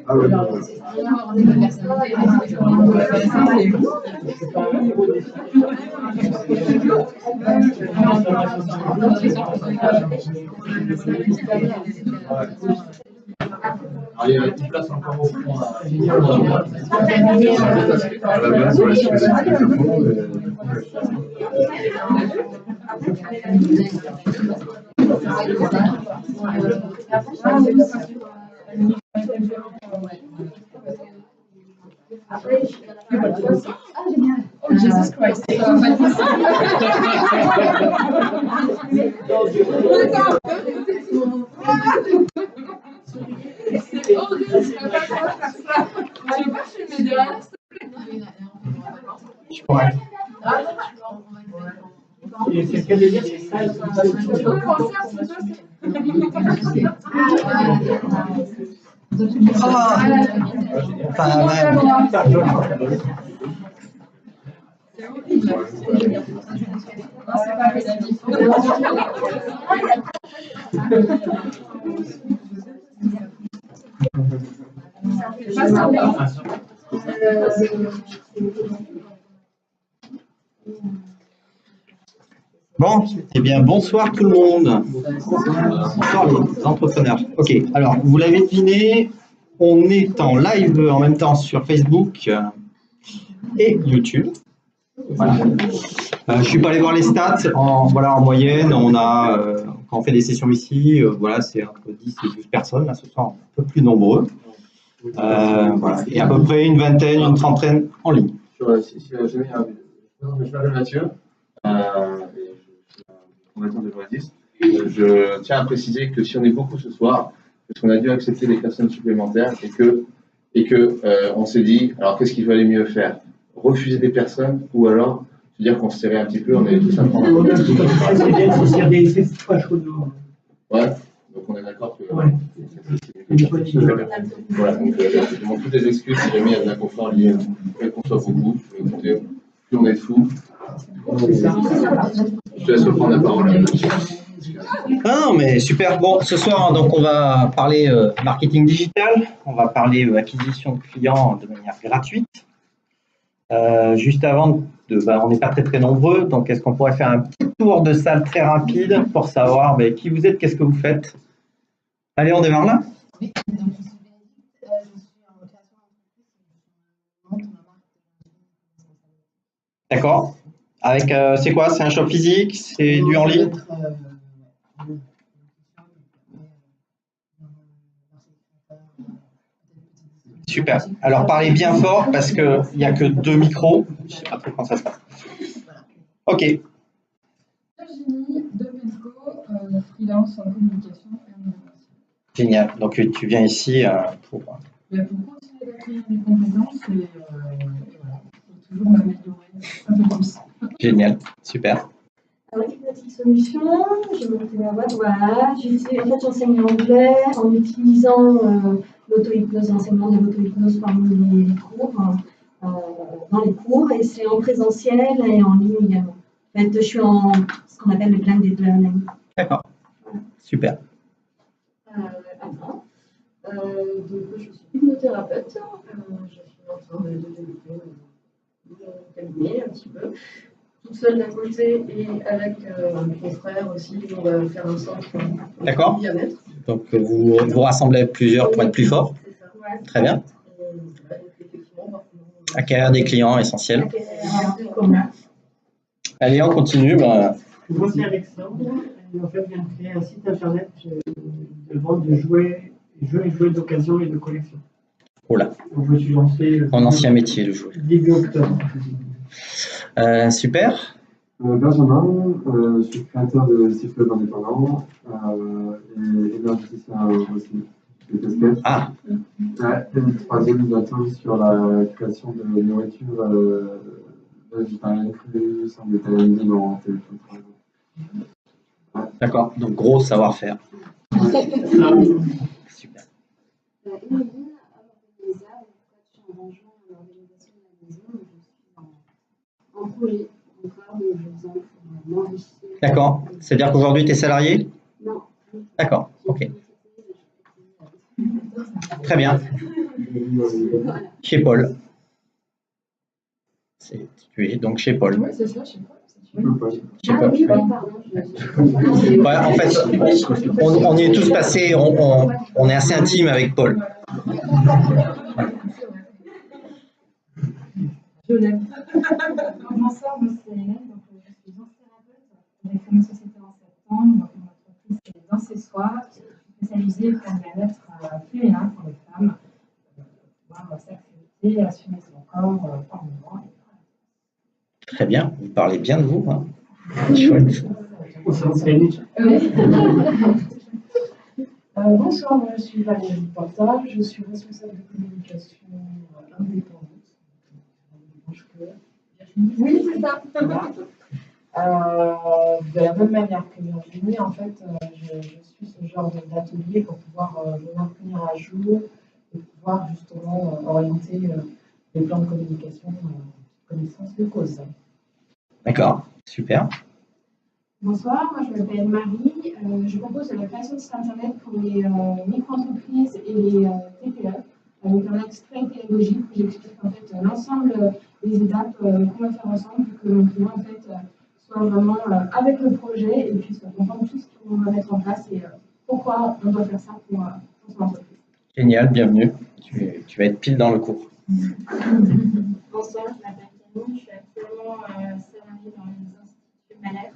Ah ouais. Il y a 10 places encore au fond. À la base, ouais, je faisais plus de fond, Oh, Jesus Christ. Et c'est ce qu'elle veut dire, c'est ça. Enfin, même. Bon, eh bien, bonsoir tout le monde. Bonsoir les entrepreneurs. Ok, alors, vous l'avez deviné, on est en live en même temps sur Facebook et YouTube. Voilà. Je ne suis pas allé voir les stats. En moyenne, on a, quand on fait des sessions ici, voilà, c'est entre 10 et 12 personnes. Là, ce soir, un peu plus nombreux. Voilà. Et à peu près une vingtaine, une trentaine en ligne. je m'appelle Mathieu, et je suis fondateur de Voitis. Je tiens à préciser que si on est beaucoup ce soir, parce qu'on a dû accepter des personnes supplémentaires et que on s'est dit, alors qu'est-ce qu'il valait mieux faire? Refuser des personnes ou alors se dire qu'on se serrait un petit peu, on avait tous un prendre. Ouais, donc on est d'accord que. Ouais. Voilà, donc je demande toutes les excuses si jamais il y a de l'inconfort lié au fait qu'on soit beaucoup. Écoutez, plus on est de fous. Je te laisse reprendre la parole. Ah non, mais super. Bon, ce soir, donc, on va parler marketing digital. On va parler acquisition de clients de manière gratuite. Juste avant, on n'est pas très nombreux, donc est-ce qu'on pourrait faire un petit tour de salle très rapide pour savoir qui vous êtes, qu'est-ce que vous faites? Allez, on démarre là. Oui, donc je suis en création d'entreprise. D'accord. Avec, c'est quoi? C'est un shop physique? C'est du en ligne? Super. Alors parlez bien fort parce qu'il n'y a que 2 micros. Je ne sais pas trop comment ça se passe. Ok. Virginie de Pesco, freelance en communication et en innovation. Génial. Donc tu viens ici pour. Pour continuer d'acquérir des compétences et voilà, pour toujours m'améliorer un peu plus. Génial. Super. Alors, Hypnotic Solutions, j'ai monté ma boîte, voilà. En fait, j'enseigne l'anglais en utilisant l'auto-hypnose, l'enseignement de l'auto-hypnose parmi les cours, dans les cours, et c'est en présentiel et en ligne également. En fait, je suis en ce qu'on appelle le blended learning. D'accord. Super. Anna. Donc, je suis hypnothérapeute. Je suis en train de développer mon cabinet un petit peu. Toute seule d'un côté et avec mon frère aussi, on va faire un centre D'accord. bien-être. Donc vous rassemblez plusieurs pour être plus fort. C'est ça. Ouais. Très bien. Acquérir des clients essentiels. Allez, on continue. Moi, c'est Alexandre. Et en fait, je viens de créer un site internet de vente de jouets d'occasion et de collection. Oh là. Donc, je me suis lancé. Mon ancien métier, le jouet. Début octobre. Super. Benjamin, je suis créateur de site web indépendant et énergéticien aussi, des casquettes. Ah. Ouais, et le troisième bientôt sur la création de nourriture végétarienne crue, sans végétarienne vivante et tout. Ouais. D'accord, donc gros savoir-faire. Ouais. Super. Émilie, organisateur, coach en rangement et en organisation de la maison. Je suis en projet encore, mais je viens pour m'enrichir. D'accord. C'est-à-dire qu'aujourd'hui, tu es salarié? Non. D'accord, ok. Très bien. Chez Paul. Tu es donc chez Paul. Oui, c'est ça, je sais pas. Chez Paul. Oui, pardon. Ouais, en fait, on y est tous passés, on est assez intime avec Paul. Je l'aime. Bonsoir, moi c'est Hélène, donc je suis danse-thérapeute. J'ai créé ma société en septembre, donc mon entreprise c'est Danse-Soir, je suis spécialisée pour le bien-être féminin pour les femmes, pouvoir s'accepter, assumer son corps par moment. Très bien, vous parlez bien de vous. Hein. Chouette. Bonsoir, moi je suis Valérie Portal, je suis responsable de communication indépendante. Oui, c'est ça. De la même manière que Virginie, en fait, je suis ce genre d'atelier pour pouvoir venir tenir à jour et pouvoir justement orienter les plans de communication, connaissance de cause. D'accord, super. Bonsoir, moi je m'appelle Marie. Je propose de la création de sites internet pour les micro-entreprises et les TPE avec un extrait pédagogique où j'explique en fait l'ensemble des étapes qu'on va faire ensemble pour que mon client en fait soit vraiment avec le projet et puisse comprendre tout ce qu'on va mettre en place et pourquoi on doit faire ça pour son entreprise. Génial, bienvenue. Tu vas être pile dans le cours. Bonsoir, je m'appelle Camille, je suis actuellement salariée dans les instituts Malher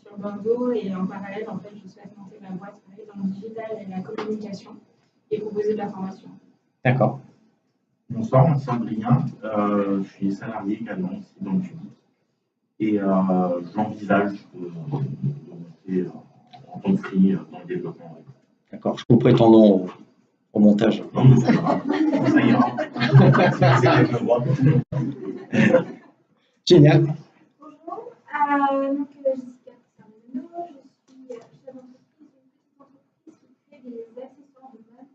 sur Bordeaux et en parallèle, en fait, je souhaite monter ma boîte dans le digital et la communication et proposer de la formation. D'accord. Bonsoir, moi c'est Adrien, je suis salarié également ici dans le public et j'envisage de monter en tant que free dans le développement. D'accord, je couperai ton nom au montage. Non, mais ça ira. Ça ira. C'est le droit. Génial. Bonjour, donc Jessica Sarmeno, je suis chef d'entreprise, une petite entreprise qui crée des accessoires de mode,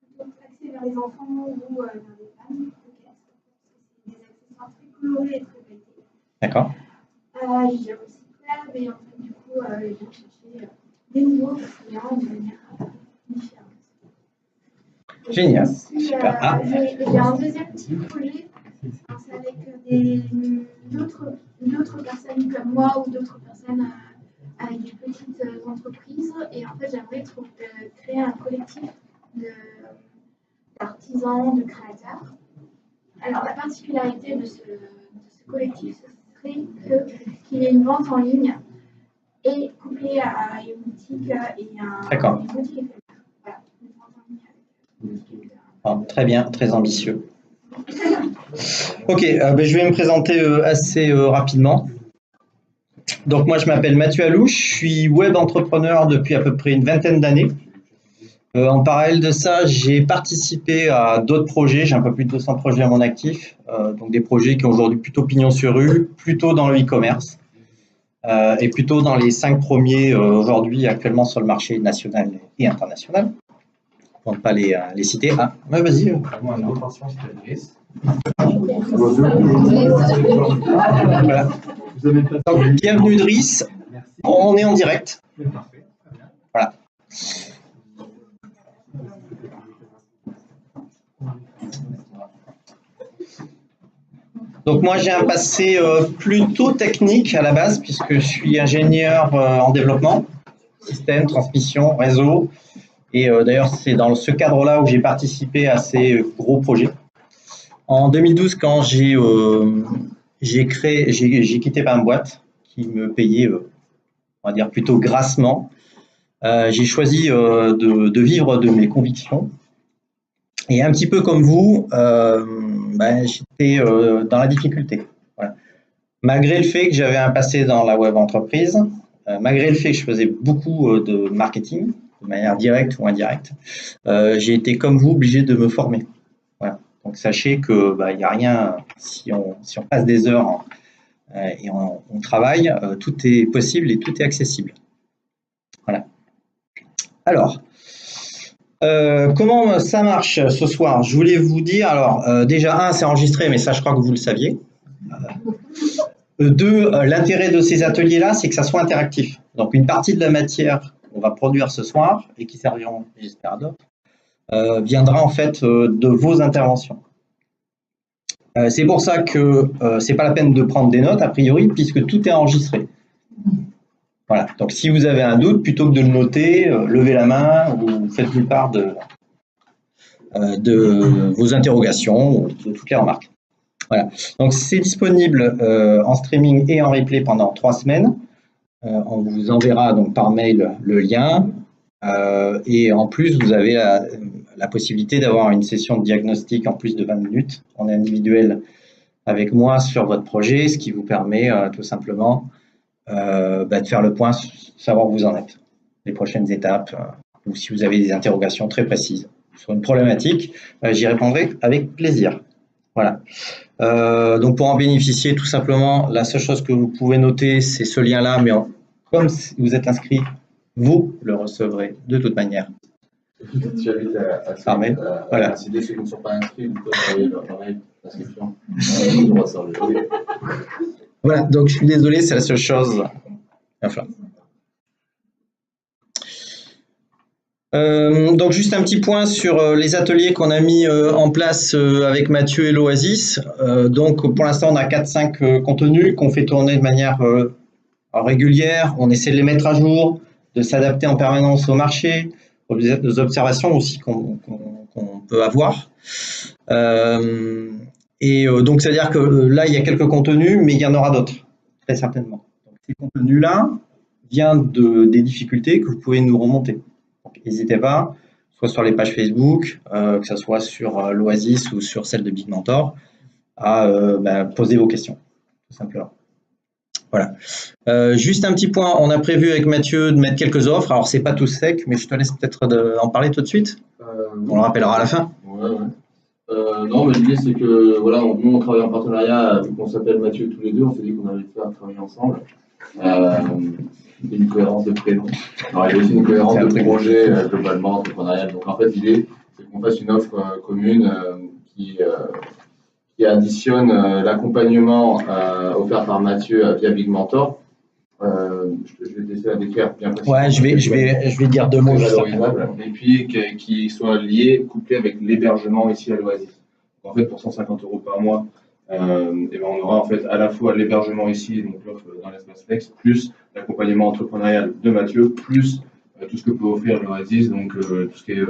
plutôt axés vers les enfants ou vers les femmes, c'est des accessoires très colorés et très pailletés. D'accord. J'ai déjà aussi club et en fait du coup je viens chercher des nouveaux clients de manière différente. Génial. Aussi, Super. Ah. j'ai un deuxième petit projet. C'est avec d'autres personnes comme moi ou d'autres personnes avec des petites entreprises. Et en fait, j'aimerais créer un collectif d'artisans, de créateurs. Alors, la particularité de ce collectif, ce serait qu'il y ait une vente en ligne et couplée à une boutique et une boutique éphémère. Voilà, une vente en ligne avec une boutique. Très bien, très ambitieux. Ok, je vais me présenter assez rapidement. Donc moi je m'appelle Mathieu Alouche, je suis web entrepreneur depuis à peu près une vingtaine d'années. En parallèle de ça, j'ai participé à d'autres projets, j'ai un peu plus de 200 projets à mon actif, donc des projets qui ont aujourd'hui plutôt pignon sur rue, plutôt dans le e-commerce et plutôt dans les 5 premiers aujourd'hui actuellement sur le marché national et international. On ne va pas les citer. Ah, ouais, vas-y. Moi, mon intention, c'était Driss. Voilà. Donc, bienvenue Driss. On est en direct. Parfait. Voilà. Donc moi j'ai un passé plutôt technique à la base puisque je suis ingénieur en développement, système, transmission, réseau. Et d'ailleurs, c'est dans ce cadre-là où j'ai participé à ces gros projets. En 2012, quand j'ai quitté ma boîte qui me payait, on va dire plutôt grassement, j'ai choisi de vivre de mes convictions. Et un petit peu comme vous, j'étais dans la difficulté. Voilà. Malgré le fait que j'avais un passé dans la web entreprise, malgré le fait que je faisais beaucoup de marketing, de manière directe ou indirecte, j'ai été comme vous obligé de me former. Voilà. Donc sachez que il n'y a rien, si on passe des heures et on travaille, tout est possible et tout est accessible. Voilà. Alors, comment ça marche ce soir? Je voulais vous dire, alors déjà c'est enregistré, mais ça je crois que vous le saviez. Deux, l'intérêt de ces ateliers-là, c'est que ça soit interactif. Donc une partie de la matière qu'on va produire ce soir et qui serviront, j'espère, à d'autres, viendra en fait de vos interventions. C'est pour ça que c'est pas la peine de prendre des notes a priori puisque tout est enregistré. Voilà. Donc si vous avez un doute, plutôt que de le noter, levez la main ou faites-nous part de vos interrogations ou de toutes les remarques. Voilà. Donc c'est disponible en streaming et en replay pendant 3 semaines. On vous enverra donc par mail le lien. Et en plus, vous avez la possibilité d'avoir une session de diagnostic en plus de 20 minutes en individuel avec moi sur votre projet, ce qui vous permet tout simplement de faire le point, savoir où vous en êtes, les prochaines étapes, ou si vous avez des interrogations très précises sur une problématique, j'y répondrai avec plaisir. Voilà. Donc pour en bénéficier, tout simplement, la seule chose que vous pouvez noter, c'est ce lien-là, mais comme vous êtes inscrit, vous le recevrez de toute manière. Tu invites Par mail. Voilà. Si ceux qui ne sont pas inscrits, vous pouvez envoyer leur mail d'inscription. Voilà, donc je suis désolé, c'est la seule chose. Enfin. Donc juste un petit point sur les ateliers qu'on a mis en place avec Mathieu et l'Oasis. Donc pour l'instant on a 4-5 contenus qu'on fait tourner de manière régulière. On essaie de les mettre à jour, de s'adapter en permanence au marché, aux observations aussi qu'on peut avoir. Donc c'est-à-dire que là il y a quelques contenus, mais il y en aura d'autres, très certainement. Donc, ces contenus-là viennent des difficultés que vous pouvez nous remonter. N'hésitez pas, soit sur les pages Facebook, que ce soit sur l'Oasis ou sur celle de Big Mentor, à poser vos questions, tout simplement. Voilà. Juste un petit point, on a prévu avec Mathieu de mettre quelques offres. Alors, c'est pas tout sec, mais je te laisse peut-être en parler tout de suite. On le rappellera à la fin. Ouais. Non, mais l'idée, c'est que voilà, nous, on travaille en partenariat, vu qu'on s'appelle Mathieu tous les deux, on s'est dit qu'on allait faire travailler ensemble. Il y a une cohérence de prénom. Alors, il y a aussi une cohérence de projet globalement entrepreneurial. Donc, en fait, l'idée, c'est qu'on fasse une offre commune qui additionne l'accompagnement offert par Mathieu via Big Mentor. Je vais te laisser la décrire bien précisément. Ouais, je vais dire 2 mots. Et puis qui soit lié, couplé avec l'hébergement ici à l'Oasis. En fait, pour 150 € par mois, on aura en fait à la fois l'hébergement ici, donc l'offre dans l'espace Flex, plus l'accompagnement entrepreneurial de Mathieu, plus tout ce que peut offrir l'Oasis, donc tout ce qui est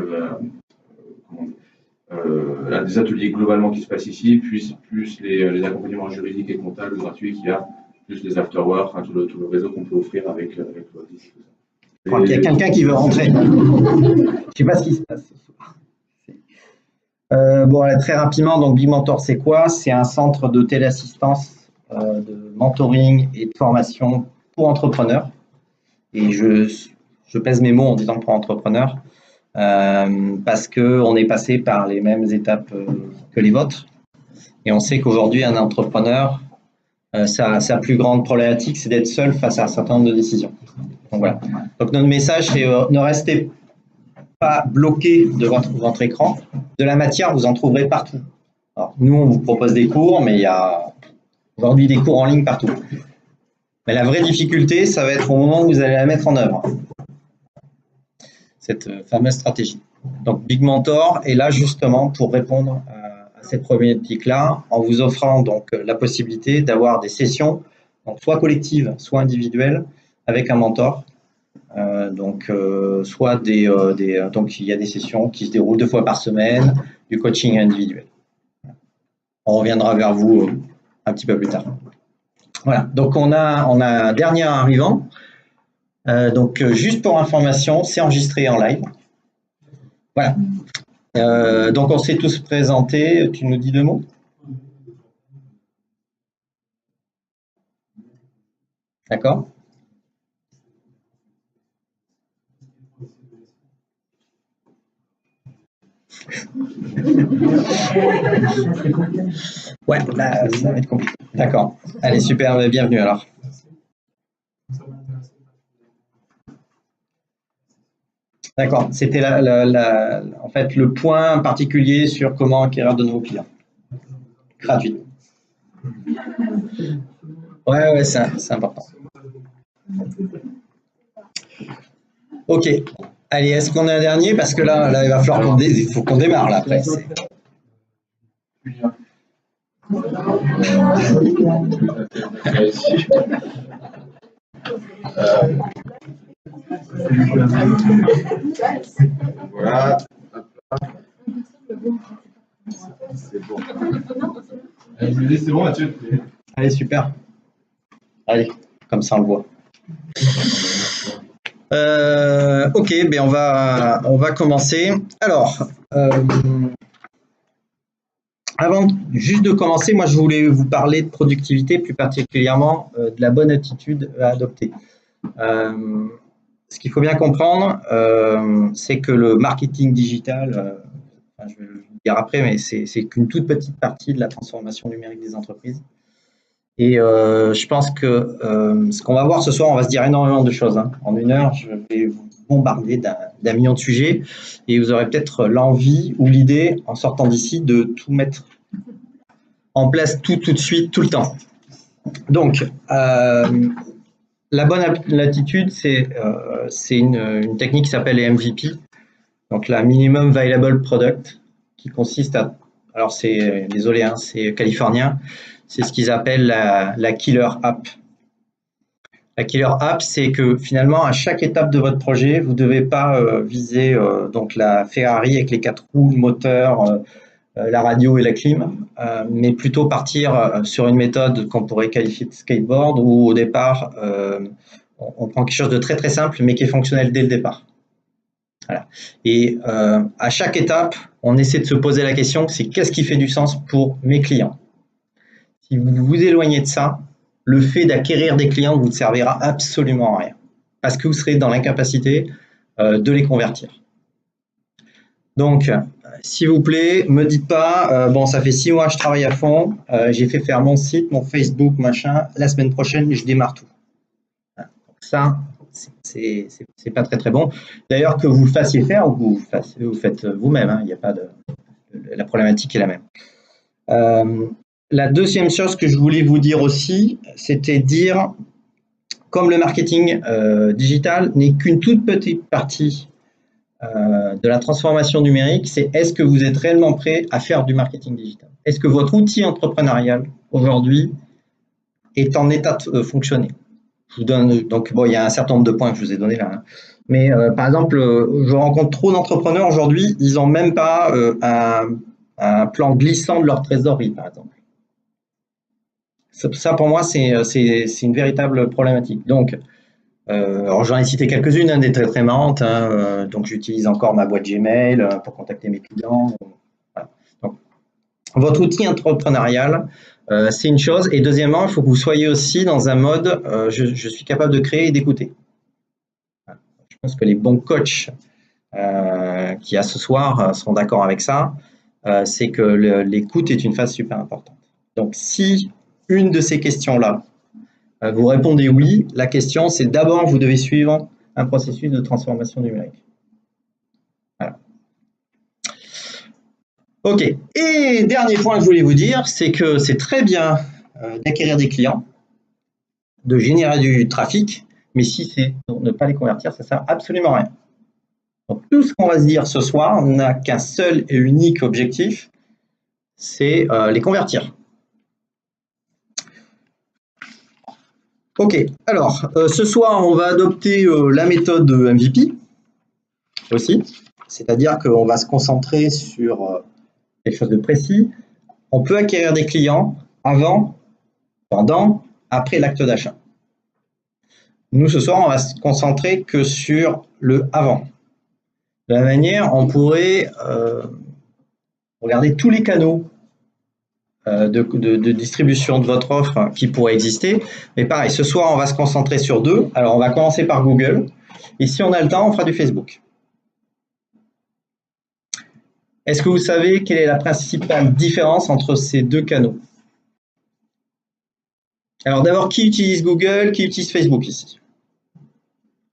des ateliers globalement qui se passent ici, plus les accompagnements juridiques et comptables gratuits qu'il y a, plus les afterworks, tout le réseau qu'on peut offrir avec l'Oasis. Je crois qu'il y a quelqu'un qui veut rentrer. Je ne sais pas ce qui se passe ce soir. Allez, très rapidement, donc Big Mentor, c'est quoi? C'est un centre de téléassistance, de mentoring et de formation pour entrepreneurs. Et je pèse mes mots en disant pour entrepreneurs, parce qu'on est passé par les mêmes étapes que les vôtres. Et on sait qu'aujourd'hui, un entrepreneur, sa plus grande problématique, c'est d'être seul face à un certain nombre de décisions. Donc voilà. Donc notre message, c'est ne restez pas bloqué de votre écran. De la matière, vous en trouverez partout. Alors, nous, on vous propose des cours, mais il y a aujourd'hui des cours en ligne partout. Mais la vraie difficulté, ça va être au moment où vous allez la mettre en œuvre, cette fameuse stratégie. Donc Big Mentor est là justement pour répondre à cette problématique-là, en vous offrant donc la possibilité d'avoir des sessions, donc soit collectives, soit individuelles, avec un mentor. Donc il y a des sessions qui se déroulent 2 fois par semaine, du coaching individuel. On reviendra vers vous un petit peu plus tard. Voilà, donc on a un dernier arrivant. Juste pour information, c'est enregistré en live. Voilà. Donc on s'est tous présentés. Tu nous dis 2 mots? D'accord. Ouais, là, ça va être compliqué. D'accord. Allez, super, bienvenue alors. D'accord, c'était en fait le point particulier sur comment acquérir de nouveaux clients. Gratuit. Ouais, c'est important. Ok, Allez, est-ce qu'on est un dernier? Parce que là, il va falloir il faut qu'on démarre là après. Voilà. C'est bon. Allez, c'est bon, Mathieu. Allez, super. Allez, comme ça on le voit. Ok, ben on va commencer. Alors, avant juste de commencer, moi je voulais vous parler de productivité, plus particulièrement de la bonne attitude à adopter. Ce qu'il faut bien comprendre, c'est que le marketing digital, je vais le dire après, mais c'est qu'une toute petite partie de la transformation numérique des entreprises. Et je pense que ce qu'on va voir ce soir, on va se dire énormément de choses. Hein. En 1 heure, je vais vous bombarder d'un million de sujets et vous aurez peut-être l'envie ou l'idée, en sortant d'ici, de tout mettre en place tout de suite, tout le temps. Donc, la bonne attitude, c'est une technique qui s'appelle les MVP, donc la Minimum Viable Product, qui consiste à, alors c'est, désolé, hein, c'est californien, c'est ce qu'ils appellent la Killer App. La Killer App, c'est que finalement, à chaque étape de votre projet, vous ne devez pas viser donc la Ferrari avec les 4 roues, le moteur, la radio et la clim, mais plutôt partir sur une méthode qu'on pourrait qualifier de skateboard, où au départ, on prend quelque chose de très très simple, mais qui est fonctionnel dès le départ. Voilà. Et à chaque étape, on essaie de se poser la question, c'est qu'est-ce qui fait du sens pour mes clients? Si vous vous éloignez de ça, le fait d'acquérir des clients ne vous servira absolument à rien, parce que vous serez dans l'incapacité de les convertir. Donc, s'il vous plaît, me dites pas, bon, ça fait 6 mois que je travaille à fond, j'ai fait faire mon site, mon Facebook, machin, la semaine prochaine, je démarre tout. Ça, c'est pas très très bon. D'ailleurs, que vous le fassiez faire ou que vous faites vous-même, hein, il n'y a pas de... La problématique est la même. La deuxième chose que je voulais vous dire aussi, c'était dire, comme le marketing digital n'est qu'une toute petite partie de la transformation numérique, c'est est-ce que vous êtes réellement prêt à faire du marketing digital? Est-ce que votre outil entrepreneurial aujourd'hui est en état de fonctionner? Je vous donne, donc bon, il y a un certain nombre de points que je vous ai donnés là, hein. Mais par exemple, je rencontre trop d'entrepreneurs aujourd'hui, ils n'ont même pas un plan glissant de leur trésorerie, par exemple. Ça, pour moi, c'est une véritable problématique. Donc, alors j'en ai cité quelques-unes, hein, des très marrantes. Hein, donc, j'utilise encore ma boîte Gmail pour contacter mes clients. Voilà. Donc, votre outil entrepreneurial, c'est une chose. Et deuxièmement, il faut que vous soyez aussi dans un mode je suis capable de créer et d'écouter. Voilà. Je pense que les bons coachs qu'il y a ce soir seront d'accord avec ça. C'est que l'écoute est une phase super importante. Donc, si une de ces questions-là, vous répondez oui, la question c'est d'abord vous devez suivre un processus de transformation numérique. Voilà. Ok, et dernier point que je voulais vous dire, c'est que c'est très bien d'acquérir des clients, de générer du trafic, mais si c'est pour ne pas les convertir, ça ne sert absolument à rien. Donc tout ce qu'on va se dire ce soir n'a qu'un seul et unique objectif, c'est les convertir. Ok, alors ce soir on va adopter la méthode MVP aussi, c'est-à-dire qu'on va se concentrer sur quelque chose de précis. On peut acquérir des clients avant, pendant, après l'acte d'achat. Nous ce soir on va se concentrer que sur le avant. De la même manière, on pourrait regarder tous les canaux de distribution de votre offre qui pourrait exister. Mais pareil, ce soir, on va se concentrer sur 2. Alors, on va commencer par Google. Et si on a le temps, on fera du Facebook. Est-ce que vous savez quelle est la principale différence entre ces 2 canaux? Alors, d'abord, qui utilise Google, qui utilise Facebook ici?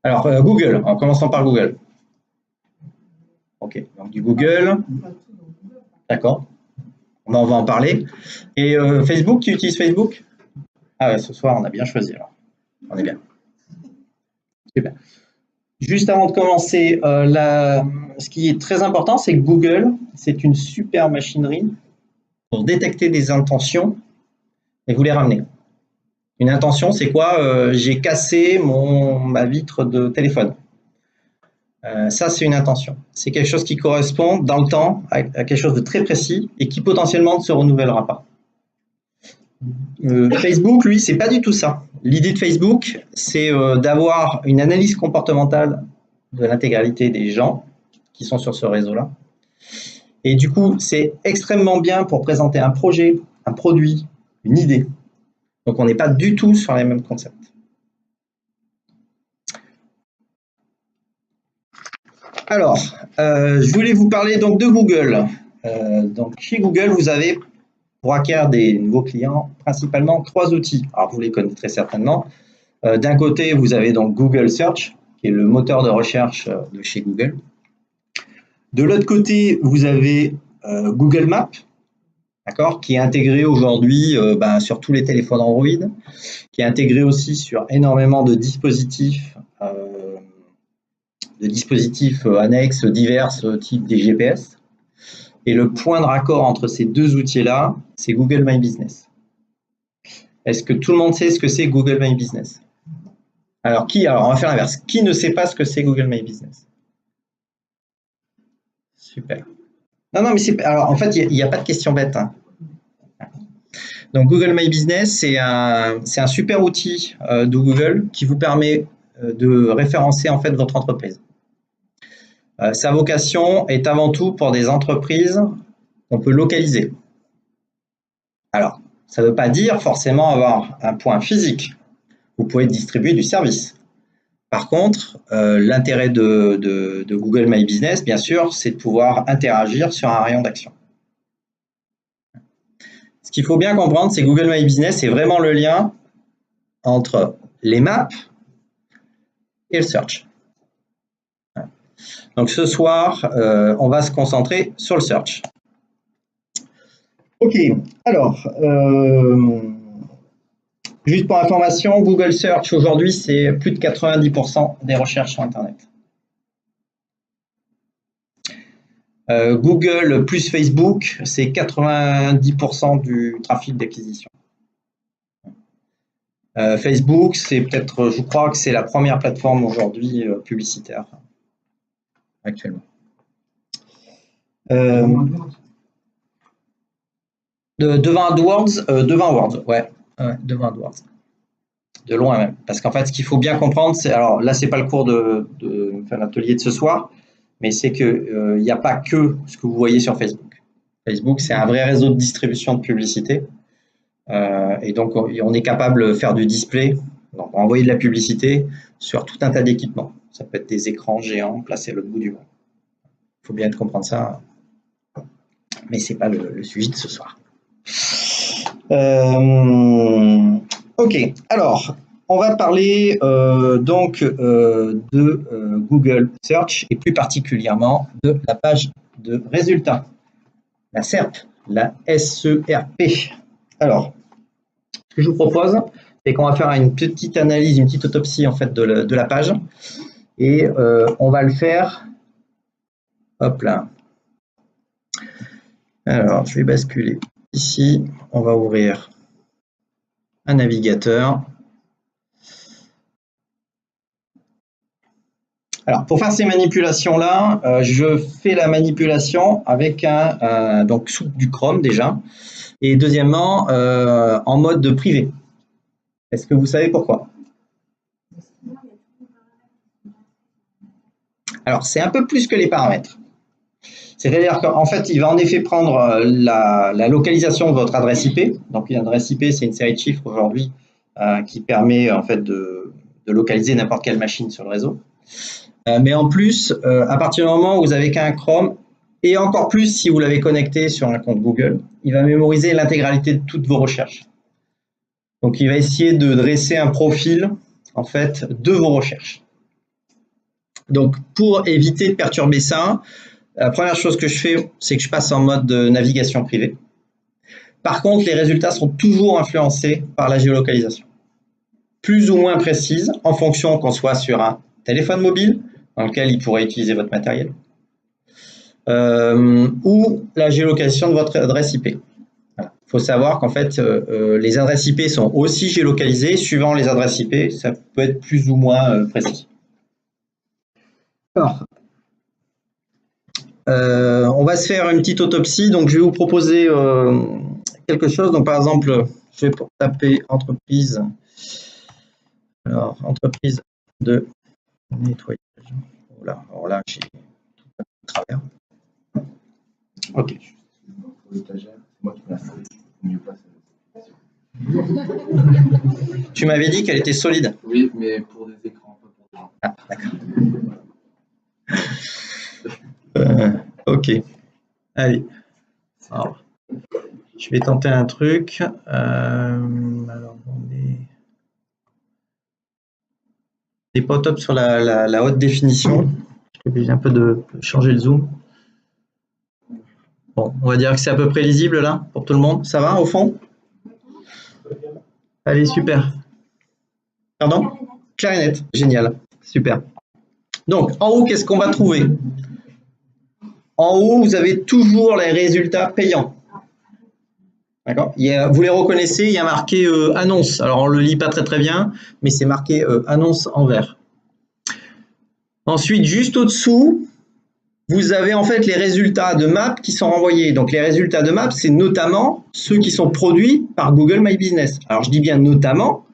Alors, Google, en commençant par Google. Ok, donc du Google. D'accord. On va en parler. Et Facebook, tu utilises Facebook? Ah ouais, ce soir, on a bien choisi alors. On est bien. Super. Juste avant de commencer, ce qui est très important, c'est que Google, c'est une super machinerie pour détecter des intentions et vous les ramener. Une intention, c'est quoi? J'ai cassé ma vitre de téléphone. Ça, c'est une intention. C'est quelque chose qui correspond dans le temps à quelque chose de très précis et qui potentiellement ne se renouvellera pas. Facebook, lui, c'est pas du tout ça. L'idée de Facebook, c'est d'avoir une analyse comportementale de l'intégralité des gens qui sont sur ce réseau-là. Et du coup, c'est extrêmement bien pour présenter un projet, un produit, une idée. Donc, on n'est pas du tout sur les mêmes concepts. Alors, je voulais vous parler donc de Google. Donc, chez Google, vous avez, pour acquérir des nouveaux clients, principalement 3 outils. Alors, vous les connaîtrez certainement. D'un côté, vous avez donc Google Search, qui est le moteur de recherche de chez Google. De l'autre côté, vous avez Google Maps, d'accord, qui est intégré aujourd'hui sur tous les téléphones Android, qui est intégré aussi sur énormément de dispositifs annexes divers types des GPS. Et le point de raccord entre ces 2 outils-là, c'est Google My Business. Est-ce que tout le monde sait ce que c'est Google My Business? Alors, on va faire l'inverse. Qui ne sait pas ce que c'est Google My Business? Super. Non, mais alors, en fait, il n'y a pas de question bête. Hein. Donc, Google My Business, c'est un super outil de Google qui vous permet de référencer en fait votre entreprise. Sa vocation est avant tout pour des entreprises qu'on peut localiser. Alors, ça ne veut pas dire forcément avoir un point physique. Vous pouvez distribuer du service. Par contre, l'intérêt de Google My Business, bien sûr, c'est de pouvoir interagir sur un rayon d'action. Ce qu'il faut bien comprendre, c'est que Google My Business, c'est vraiment le lien entre les maps et le search. Donc ce soir, on va se concentrer sur le search. Ok, alors, juste pour information, Google Search aujourd'hui, c'est plus de 90% des recherches sur Internet. Google plus Facebook, c'est 90% du trafic d'acquisition. Facebook, c'est peut-être, je crois que c'est la première plateforme aujourd'hui publicitaire actuellement. Devant AdWords, ouais, devant AdWords. De loin même. Parce qu'en fait, ce qu'il faut bien comprendre, c'est, alors là, c'est pas le cours de l'atelier de ce soir, mais c'est que il n'y a pas que ce que vous voyez sur Facebook. Facebook, c'est un vrai réseau de distribution de publicité. Et donc, on est capable de faire du display, donc envoyer de la publicité sur tout un tas d'équipements. Ça peut être des écrans géants placés à l'autre bout du monde. Il faut bien comprendre ça, mais ce n'est pas le sujet de ce soir. Ok, alors, on va parler de Google Search et plus particulièrement de la page de résultats, la SERP, la SERP. Alors, ce que je vous propose, c'est qu'on va faire une petite analyse, une petite autopsie en fait de la page, et on va le faire. Hop là. Alors, je vais basculer ici. On va ouvrir un navigateur. Alors, pour faire ces manipulations-là, je fais la manipulation avec donc sous du Chrome déjà. Et deuxièmement, en mode privé. Est-ce que vous savez pourquoi? Alors, c'est un peu plus que les paramètres. C'est-à-dire qu'en fait, il va en effet prendre la localisation de votre adresse IP. Donc, une adresse IP, c'est une série de chiffres aujourd'hui qui permet en fait de localiser n'importe quelle machine sur le réseau. Mais en plus, à partir du moment où vous avez qu'un Chrome, et encore plus si vous l'avez connecté sur un compte Google, il va mémoriser l'intégralité de toutes vos recherches. Donc, il va essayer de dresser un profil en fait de vos recherches. Donc, pour éviter de perturber ça, la première chose que je fais, c'est que je passe en mode de navigation privée. Par contre, les résultats sont toujours influencés par la géolocalisation, plus ou moins précise en fonction qu'on soit sur un téléphone mobile, dans lequel il pourrait utiliser votre matériel, ou la géolocalisation de votre adresse IP. Il faut savoir qu'en fait, les adresses IP sont aussi géolocalisées. Suivant les adresses IP, ça peut être plus ou moins précis. Alors, on va se faire une petite autopsie. Donc, je vais vous proposer quelque chose. Donc, par exemple, je vais taper entreprise. Alors, entreprise de nettoyage. Voilà. Alors là, j'ai tout à travers. OK. Tu m'avais dit qu'elle était solide. Oui, mais pour des écrans, pas pour des gens. Ah, d'accord. OK. Allez. Alors, je vais tenter un truc. Alors, on est... C'est pas top sur la haute définition. Je suis obligé un peu de changer le zoom. Bon, on va dire que c'est à peu près lisible là pour tout le monde. Ça va au fond? Allez, super. Pardon? Clair et net. Génial. Super. Donc, en haut, qu'est-ce qu'on va trouver? En haut, vous avez toujours les résultats payants. D'accord? Vous les reconnaissez, il y a marqué annonce. Alors, on ne le lit pas très bien, mais c'est marqué annonce en vert. Ensuite, juste au-dessous, vous avez en fait les résultats de Maps qui sont renvoyés. Donc, les résultats de Maps, c'est notamment ceux qui sont produits par Google My Business. Alors, je dis bien notamment,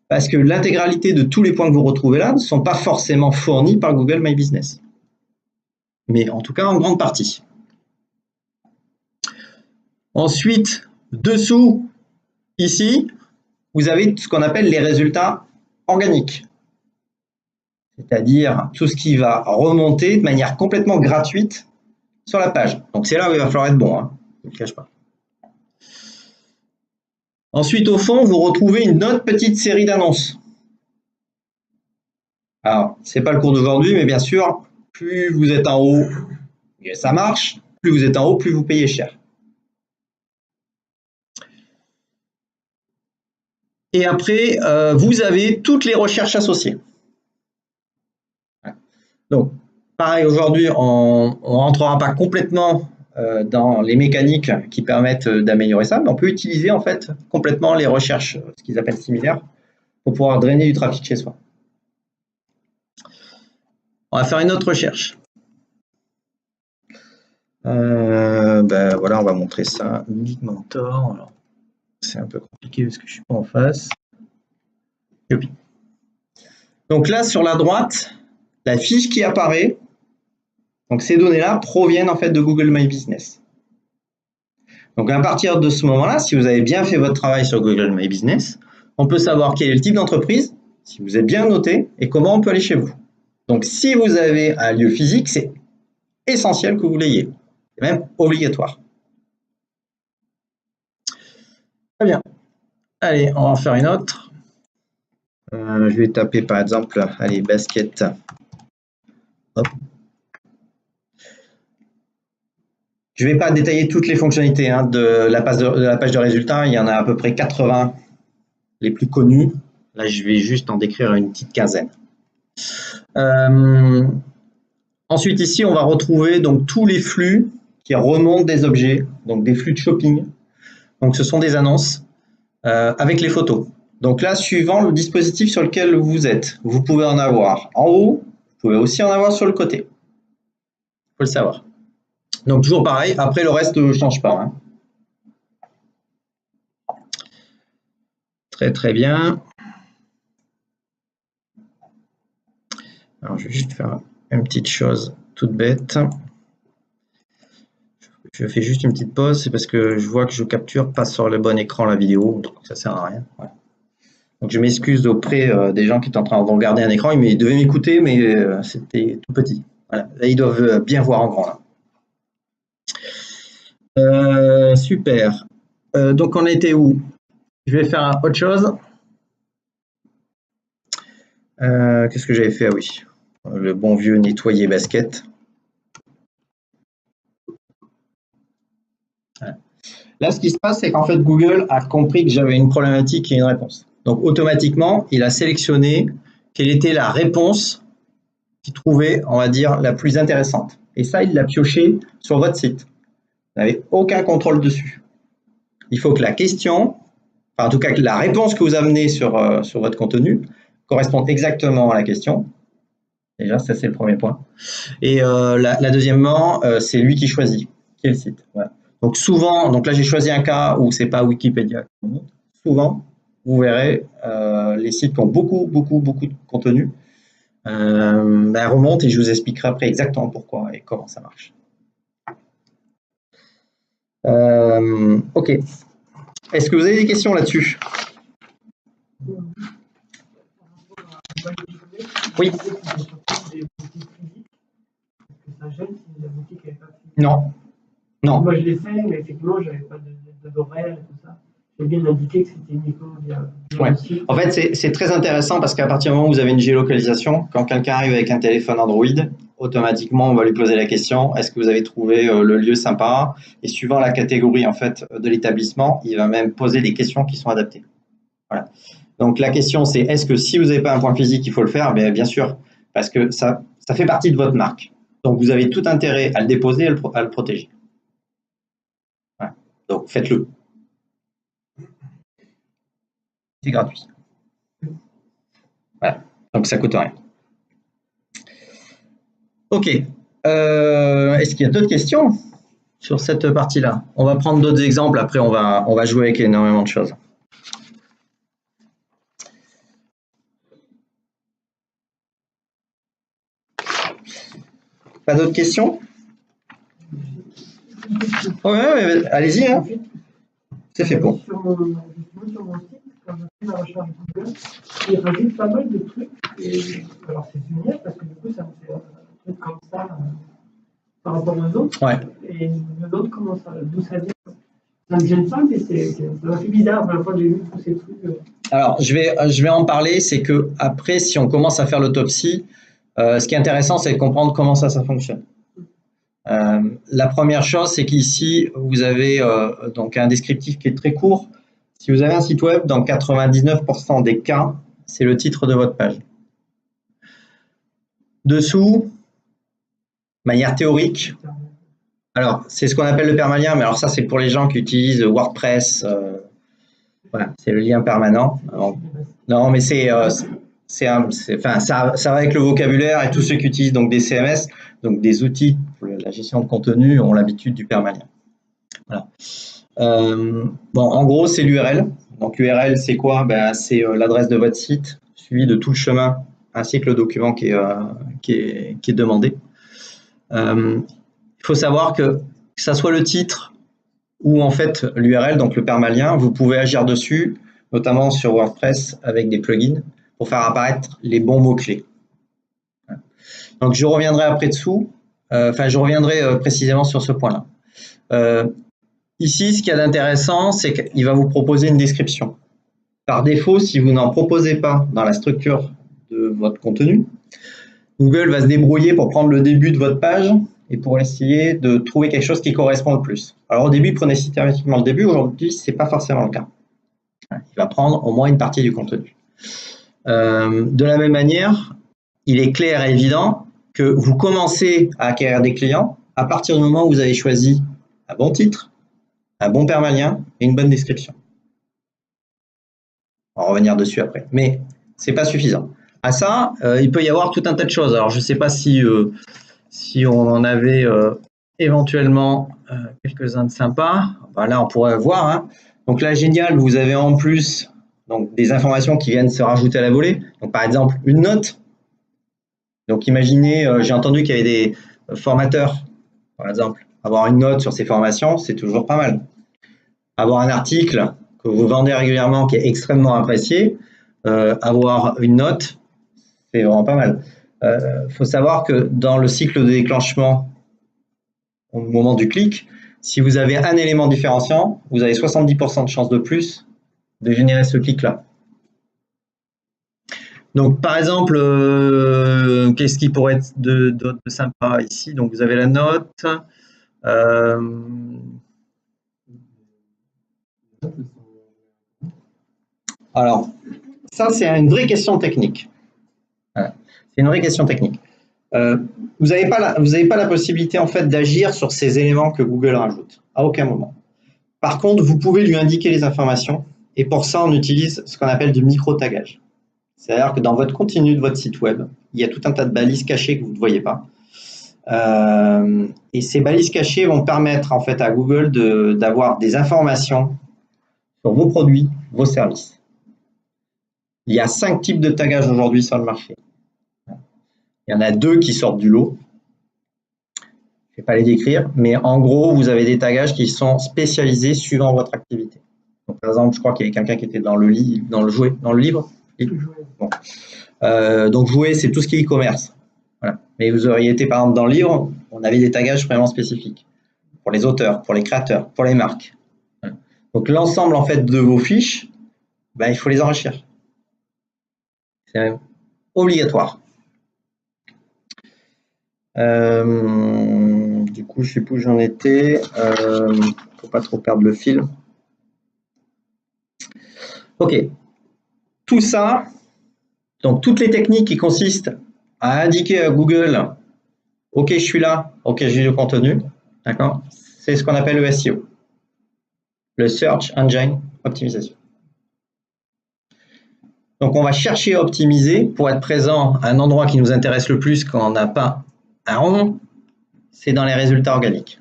parce que l'intégralité de tous les points que vous retrouvez là ne sont pas forcément fournis par Google My Business. Mais en tout cas, en grande partie. Ensuite, dessous, ici, vous avez ce qu'on appelle les résultats organiques. C'est-à-dire tout ce qui va remonter de manière complètement gratuite sur la page. Donc c'est là où il va falloir être bon, hein, je ne le cache pas. Ensuite, au fond, vous retrouvez une autre petite série d'annonces. Alors, ce n'est pas le cours d'aujourd'hui, mais bien sûr, plus vous êtes en haut, et ça marche, plus vous êtes en haut, plus vous payez cher. Et après, vous avez toutes les recherches associées. Donc, pareil, aujourd'hui, on ne rentrera pas complètement dans les mécaniques qui permettent d'améliorer ça, mais on peut utiliser en fait complètement les recherches, ce qu'ils appellent similaires, pour pouvoir drainer du trafic chez soi. On va faire une autre recherche. Ben voilà, on va montrer ça. Unique Mentor. C'est un peu compliqué parce que je ne suis pas en face. Youpi. Donc là, sur la droite, la fiche qui apparaît, donc ces données-là proviennent en fait de Google My Business. Donc à partir de ce moment-là, si vous avez bien fait votre travail sur Google My Business, on peut savoir quel est le type d'entreprise, si vous êtes bien noté, et comment on peut aller chez vous. Donc si vous avez un lieu physique, c'est essentiel que vous l'ayez. C'est même obligatoire. Très bien. Allez, on va en faire une autre. Je vais taper par exemple, allez, basket. Hop. Je ne vais pas détailler toutes les fonctionnalités hein, de la page de résultats. Il y en a à peu près 80 les plus connus. Là, je vais juste en décrire une petite quinzaine. Ensuite, ici, on va retrouver donc, tous les flux qui remontent des objets, donc des flux de shopping. Donc, ce sont des annonces avec les photos. Donc là, suivant le dispositif sur lequel vous êtes, vous pouvez en avoir en haut, vous pouvez aussi en avoir sur le côté. Il faut le savoir. Donc toujours pareil, après le reste ne change pas. Hein. Très très bien. Alors je vais juste faire une petite chose toute bête. Je fais juste une petite pause, c'est parce que je vois que je capture pas sur le bon écran la vidéo, donc ça sert à rien. Voilà. Donc je m'excuse auprès des gens qui sont en train de regarder un écran, ils devaient m'écouter, mais c'était tout petit. Voilà. Là, ils doivent bien voir en grand. Là. Super. Donc on était où? Je vais faire autre chose. Qu'est-ce que j'avais fait? Ah oui, le bon vieux nettoyer basket. Voilà. Là, ce qui se passe, c'est qu'en fait, Google a compris que j'avais une problématique et une réponse. Donc, automatiquement, il a sélectionné quelle était la réponse trouvait, on va dire, la plus intéressante. Et ça, il l'a pioché sur votre site. Vous n'avez aucun contrôle dessus. Il faut que la question, enfin en tout cas que la réponse que vous amenez sur votre contenu corresponde exactement à la question. Déjà, ça c'est le premier point. Et la deuxièmement, c'est lui qui choisit, qui est le site. Voilà. Donc souvent, donc là j'ai choisi un cas où c'est pas Wikipédia. Souvent, vous verrez les sites qui ont beaucoup de contenu remontent et je vous expliquerai après exactement pourquoi et comment ça marche. Ok. Est-ce que vous avez des questions là-dessus? Oui. Non. Non. Moi, je l'ai fait, mais effectivement, je n'avais pas d'horaire et tout ça. J'ai bien indiqué que c'était uniquement via le site. En fait, c'est très intéressant parce qu'à partir du moment où vous avez une géolocalisation, quand quelqu'un arrive avec un téléphone Android, automatiquement, on va lui poser la question, est-ce que vous avez trouvé le lieu sympa? Et suivant la catégorie en fait, de l'établissement, il va même poser des questions qui sont adaptées. Voilà. Donc, la question, c'est est-ce que si vous n'avez pas un point physique, il faut le faire? Bien sûr, parce que ça fait partie de votre marque. Donc, vous avez tout intérêt à le déposer et à le protéger. Voilà. Donc, faites-le. C'est gratuit. Voilà. Donc, ça ne coûte rien. Ok. Est-ce qu'il y a d'autres questions sur cette partie-là? On va prendre d'autres exemples. Après, on va jouer avec énormément de choses. Pas d'autres questions? Ouais, allez-y. Hein. C'est fait pour. Sur mon site, quand je fais la recherche Google, il rajoute pas mal de trucs. Et, alors c'est génial parce que du coup, ça me fait un truc comme ça par rapport aux autres. Ouais. Et les autres, d'où ça vient? Ça me gêne pas, mais ça m'a fait bizarre la fois que j'ai vu tous ces trucs. Alors, je vais en parler. C'est que après, si on commence à faire l'autopsie, ce qui est intéressant, c'est de comprendre comment ça fonctionne. La première chose, c'est qu'ici, vous avez donc un descriptif qui est très court. Si vous avez un site web, dans 99% des cas, c'est le titre de votre page. Dessous, manière théorique, alors c'est ce qu'on appelle le permalien, mais alors ça c'est pour les gens qui utilisent WordPress. Voilà, c'est le lien permanent. Alors, non, mais ça va avec le vocabulaire et tous ceux qui utilisent donc des CMS, donc des outils pour la gestion de contenu, ont l'habitude du permalien. Voilà. Bon, en gros, c'est l'URL. Donc, URL, c'est quoi? C'est l'adresse de votre site, suivi de tout le chemin, ainsi que le document qui est demandé. Il faut savoir que ça soit le titre ou en fait l'URL, donc le permalien, vous pouvez agir dessus, notamment sur WordPress avec des plugins, pour faire apparaître les bons mots-clés. Donc, je reviendrai après dessous. Je reviendrai précisément sur ce point-là. Ici, ce qu'il y a d'intéressant, c'est qu'il va vous proposer une description. Par défaut, si vous n'en proposez pas dans la structure de votre contenu, Google va se débrouiller pour prendre le début de votre page et pour essayer de trouver quelque chose qui correspond le plus. Alors au début, il prenait systématiquement le début. Aujourd'hui, ce n'est pas forcément le cas. Il va prendre au moins une partie du contenu. De la même manière, il est clair et évident que vous commencez à acquérir des clients à partir du moment où vous avez choisi un bon titre, un bon permalien et une bonne description. On va revenir dessus après. Mais ce n'est pas suffisant. À ça, il peut y avoir tout un tas de choses. Alors, je ne sais pas si on en avait éventuellement quelques-uns de sympas. Là, on pourrait voir. Hein. Donc là, génial, vous avez en plus donc, des informations qui viennent se rajouter à la volée. Donc, par exemple, une note. Donc, imaginez, j'ai entendu qu'il y avait des formateurs, par exemple. Avoir une note sur ces formations, c'est toujours pas mal. Avoir un article que vous vendez régulièrement qui est extrêmement apprécié, avoir une note, c'est vraiment pas mal. Faut savoir que dans le cycle de déclenchement, au moment du clic, si vous avez un élément différenciant, vous avez 70% de chances de plus de générer ce clic-là. Donc, par exemple, qu'est-ce qui pourrait être de sympa ici? Donc, vous avez la note. Alors, ça, c'est une vraie question technique. Voilà. C'est une vraie question technique. Vous n'avez pas la possibilité en fait d'agir sur ces éléments que Google rajoute, à aucun moment. Par contre, vous pouvez lui indiquer les informations, et pour ça, on utilise ce qu'on appelle du micro-tagage. C'est-à-dire que dans votre contenu de votre site web, il y a tout un tas de balises cachées que vous ne voyez pas. Et ces balises cachées vont permettre en fait à Google d'avoir des informations sur vos produits, vos services. Il y a 5 types de tagage aujourd'hui sur le marché. Il y en a 2 qui sortent du lot. Je ne vais pas les décrire, mais en gros, vous avez des tagages qui sont spécialisés suivant votre activité. Donc, par exemple, je crois qu'il y avait quelqu'un qui était dans le livre. Bon. Donc, jouet, c'est tout ce qui est e-commerce. Voilà. Mais vous auriez été, par exemple, dans le livre, on avait des tagages vraiment spécifiques pour les auteurs, pour les créateurs, pour les marques. Voilà. Donc, l'ensemble, en fait, de vos fiches, ben, il faut les enrichir. C'est même obligatoire. Du coup, je sais plus où j'en étais. Faut pas trop perdre le fil. Ok. Tout ça, donc toutes les techniques qui consistent à indiquer à Google, ok, je suis là, ok, j'ai du contenu, d'accord. C'est ce qu'on appelle le SEO, le Search Engine Optimization. Donc, on va chercher à optimiser pour être présent à un endroit qui nous intéresse le plus quand on n'a pas un rond, c'est dans les résultats organiques.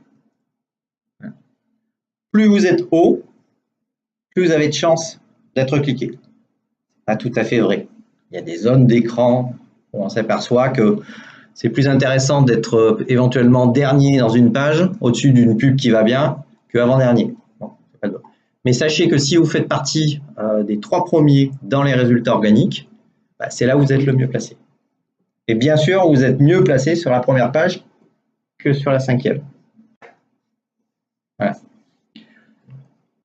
Plus vous êtes haut, plus vous avez de chances d'être cliqué. Pas tout à fait vrai. Il y a des zones d'écran où on s'aperçoit que c'est plus intéressant d'être éventuellement dernier dans une page, au-dessus d'une pub qui va bien, que avant-dernier. Bon, mais sachez que si vous faites partie des 3 premiers dans les résultats organiques, bah, c'est là où vous êtes le mieux placé. Et bien sûr, vous êtes mieux placé sur la première page que sur la 5e. Voilà.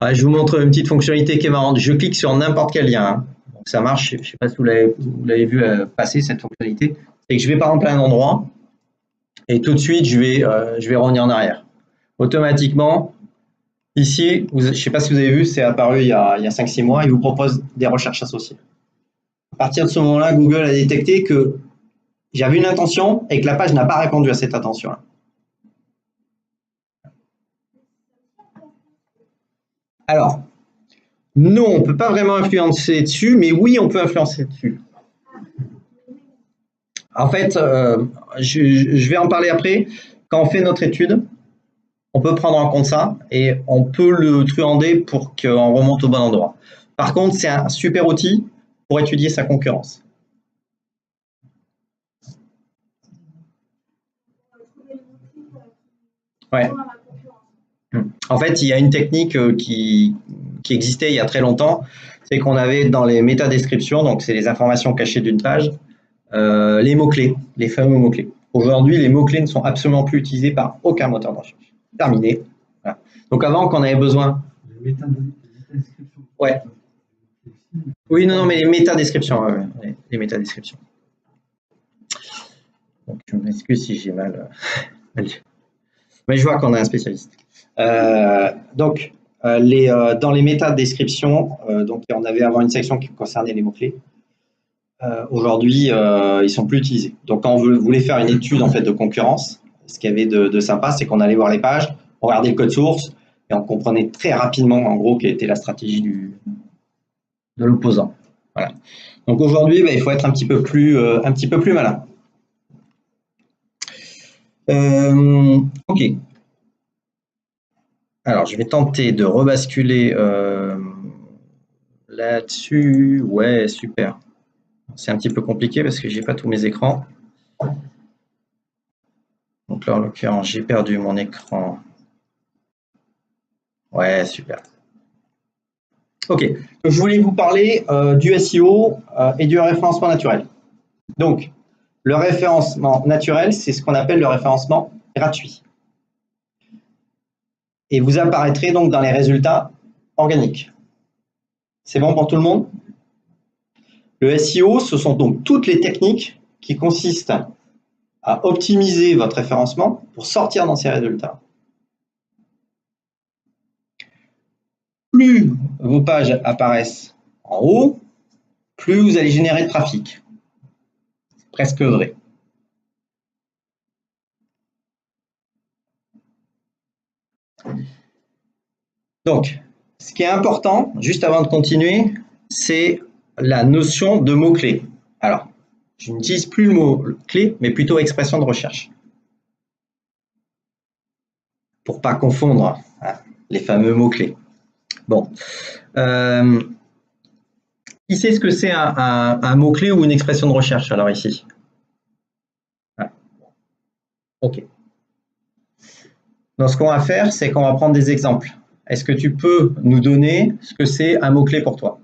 Ah, je vous montre une petite fonctionnalité qui est marrante. Je clique sur n'importe quel lien. Hein. Donc ça marche. Je ne sais pas si vous l'avez vu passer cette fonctionnalité. C'est que je vais par exemple à un endroit et tout de suite je vais revenir en arrière. Automatiquement, ici, je ne sais pas si vous avez vu, c'est apparu il y a 5-6 mois. Il vous propose des recherches associées. À partir de ce moment-là, Google a détecté que j'avais une intention et que la page n'a pas répondu à cette intention-là. Alors, non, on ne peut pas vraiment influencer dessus, mais oui, on peut influencer dessus. En fait, je vais en parler après. Quand on fait notre étude, on peut prendre en compte ça et on peut le truander pour qu'on remonte au bon endroit. Par contre, c'est un super outil pour étudier sa concurrence. Ouais. En fait, il y a une technique qui existait il y a très longtemps, c'est qu'on avait dans les métadescriptions, donc c'est les informations cachées d'une page, les mots-clés, les fameux mots-clés. Aujourd'hui, les mots-clés ne sont absolument plus utilisés par aucun moteur de recherche. Terminé. Voilà. Donc avant, quand on avait besoin... Les métadescriptions. Ouais. Oui, non, mais les métadescriptions. Les métadescriptions. Donc, je m'excuse si j'ai mal dit. Mais je vois qu'on a un spécialiste. Dans les métadescriptions, donc on avait avant une section qui concernait les mots-clés. Aujourd'hui, ils ne sont plus utilisés. Donc, quand on voulait faire une étude en fait, de concurrence, ce qu'il y avait de sympa, c'est qu'on allait voir les pages, on regardait le code source et on comprenait très rapidement, en gros, quelle était la stratégie de l'opposant. Voilà. Donc, aujourd'hui, il faut être un petit peu plus malin. Ok. Alors, je vais tenter de rebasculer là-dessus. Ouais, super. C'est un petit peu compliqué parce que je n'ai pas tous mes écrans. Donc là, en l'occurrence, j'ai perdu mon écran. Ouais, super. Ok. Donc, je voulais vous parler du SEO et du référencement naturel. Donc, le référencement naturel, c'est ce qu'on appelle le référencement gratuit. Et vous apparaîtrez donc dans les résultats organiques. C'est bon pour tout le monde? Le SEO, ce sont donc toutes les techniques qui consistent à optimiser votre référencement pour sortir dans ces résultats. Plus vos pages apparaissent en haut, plus vous allez générer de trafic. C'est presque vrai. Donc, ce qui est important, juste avant de continuer, c'est la notion de mots-clés. Alors, je n'utilise plus le mot clé, mais plutôt expression de recherche. Pour pas confondre les fameux mots-clés. Bon. Qui sait ce que c'est un mot-clé ou une expression de recherche, alors ici? OK. Donc, ce qu'on va faire, c'est qu'on va prendre des exemples. Est-ce que tu peux nous donner ce que c'est un mot-clé pour toi?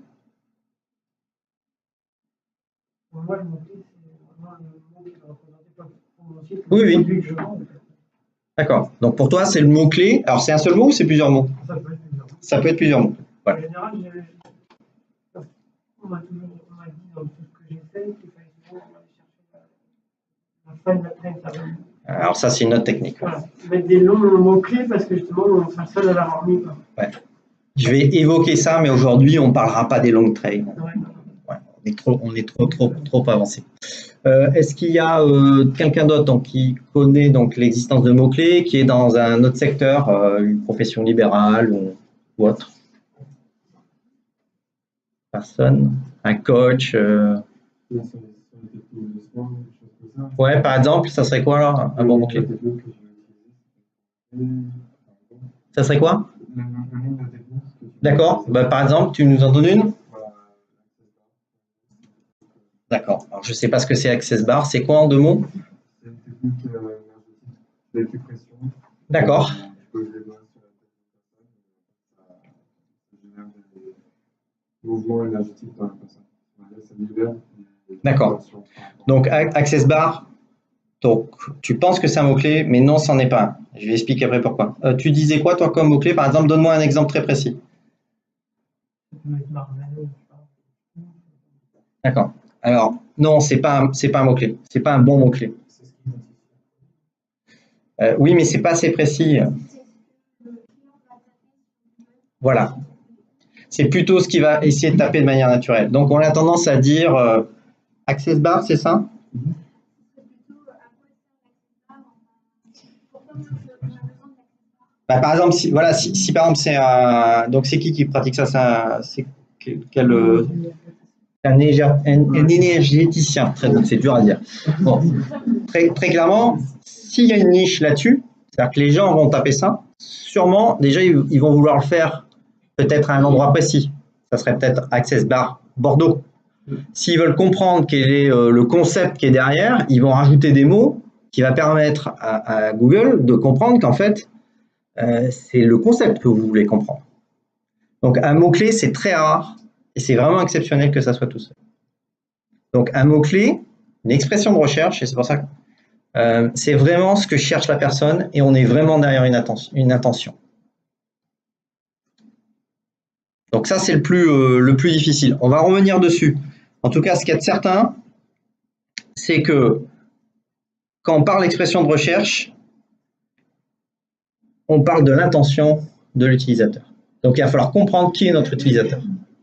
Pour moi, le mot-clé, c'est vraiment un mot qui va représenter pour mon site. Oui, oui. Produit que je vends. D'accord. Donc, pour toi, c'est le mot-clé. Alors, c'est un seul mot ou c'est plusieurs mots? Ça peut être plusieurs mots. Ça peut être plusieurs mots. Voilà. En général, on m'a dit dans tout ce que j'ai fait qu'il fallait toujours aller chercher la fin de la traîne. Alors, ça, c'est une autre technique. Voilà. Mettre des longs mots-clés parce que justement, on sera seul à l'avoir mis. Ouais. Je vais évoquer ça, mais aujourd'hui, on ne parlera pas des longues trails. Ouais. On est trop avancé. Est-ce qu'il y a quelqu'un d'autre qui connaît l'existence de mots-clés, qui est dans un autre secteur, une profession libérale ou autre? Personne? Un coach Ouais, par exemple, ça serait quoi alors, un bon mot-clé? Ça serait quoi? D'accord. Bah, par exemple, tu nous en donnes une? D'accord. Alors, je ne sais pas ce que c'est AccessBar. C'est quoi en deux mots? C'est une technique d'acupression. D'accord. Je pose les mains sur la tête de la personne. Ça génère des mouvements énergétiques dans la personne. Ça libère. D'accord. Donc, AccessBar, tu penses que c'est un mot-clé, mais non, c'en est pas un. Je vais expliquer après pourquoi. Tu disais quoi, toi, comme mot-clé? Par exemple, donne-moi un exemple très précis. D'accord. Alors, non, c'est pas un mot-clé. C'est pas un bon mot-clé. Oui, mais c'est pas assez précis. Voilà. C'est plutôt ce qui va essayer de taper de manière naturelle. Donc, on a tendance à dire AccessBar, c'est ça? Bah, par exemple, si par exemple c'est donc c'est qui pratique ça? C'est un énergéticien. Très bien, c'est dur à dire. Bon, très clairement, s'il y a une niche là-dessus, c'est-à-dire que les gens vont taper ça, sûrement déjà ils vont vouloir le faire peut-être à un endroit précis. Ça serait peut-être AccessBar Bordeaux. S'ils veulent comprendre quel est le concept qui est derrière, ils vont rajouter des mots qui va permettre à Google de comprendre qu'en fait, c'est le concept que vous voulez comprendre. Donc, un mot-clé, c'est très rare et c'est vraiment exceptionnel que ça soit tout seul. Donc, un mot-clé, une expression de recherche, et c'est pour ça que c'est vraiment ce que cherche la personne et on est vraiment derrière une intention. Donc, ça, c'est le plus difficile. On va revenir dessus. En tout cas, ce qu'il y a de certain, c'est que quand on parle d'expression de recherche, on parle de l'intention de l'utilisateur. Donc, il va falloir comprendre qui est notre utilisateur.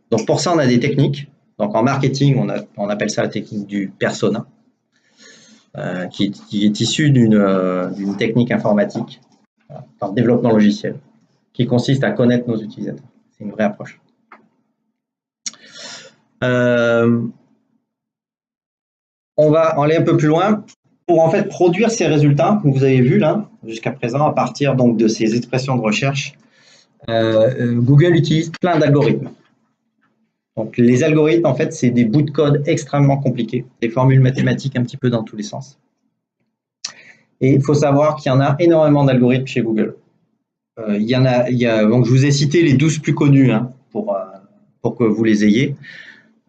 Donc, pour ça, on a des techniques. Donc, en marketing, on appelle ça la technique du persona, qui est issue d'une technique informatique, dans le développement logiciel, qui consiste à connaître nos utilisateurs. C'est une vraie approche. On va aller un peu plus loin pour en fait produire ces résultats que vous avez vus là jusqu'à présent à partir donc de ces expressions de recherche. Google utilise plein d'algorithmes. Donc les algorithmes en fait c'est des bouts de code extrêmement compliqués, des formules mathématiques un petit peu dans tous les sens. Et il faut savoir qu'il y en a énormément d'algorithmes chez Google. Donc je vous ai cité les 12 plus connus pour que vous les ayez.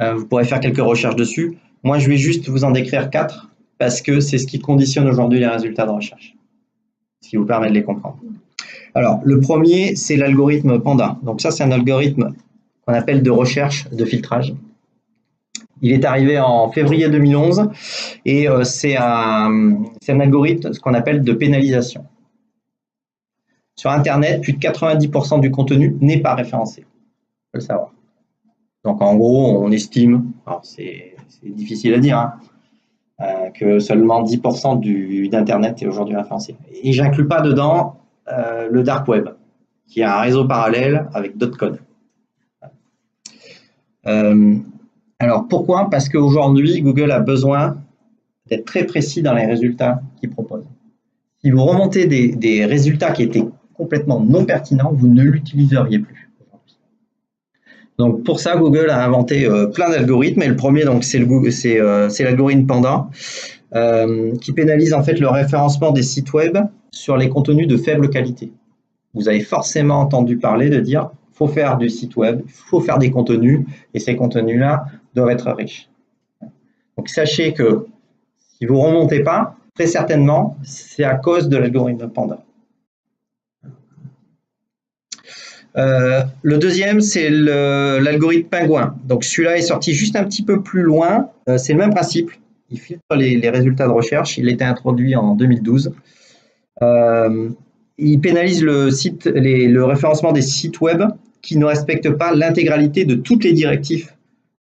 Vous pourrez faire quelques recherches dessus. Moi, je vais juste vous en décrire 4 parce que c'est ce qui conditionne aujourd'hui les résultats de recherche, ce qui vous permet de les comprendre. Alors, le premier, c'est l'algorithme Panda. Donc ça, c'est un algorithme qu'on appelle de recherche de filtrage. Il est arrivé en février 2011 et c'est un algorithme, ce qu'on appelle de pénalisation. Sur Internet, plus de 90% du contenu n'est pas référencé. Il faut le savoir. Donc, en gros, on estime, alors c'est difficile à dire, que seulement 10% d'Internet est aujourd'hui référencé. Et j'inclus pas dedans le dark web. qui est un réseau parallèle avec d'autres codes. Alors pourquoi? Parce qu'aujourd'hui, Google a besoin d'être très précis dans les résultats qu'il propose. Si vous remontez des résultats qui étaient complètement non pertinents, vous ne l'utiliseriez plus. Donc pour ça, Google a inventé plein d'algorithmes, et le premier, donc, c'est l'algorithme Panda, qui pénalise en fait le référencement des sites web sur les contenus de faible qualité. Vous avez forcément entendu parler de dire il faut faire du site web, il faut faire des contenus, et ces contenus-là doivent être riches. Donc sachez que si vous ne remontez pas, très certainement, c'est à cause de l'algorithme Panda. Le deuxième, c'est l'algorithme Pingouin. Donc celui-là est sorti juste un petit peu plus loin. C'est le même principe. Il filtre les résultats de recherche. Il a été introduit en 2012. Il pénalise le référencement des sites web qui ne respectent pas l'intégralité de toutes les directives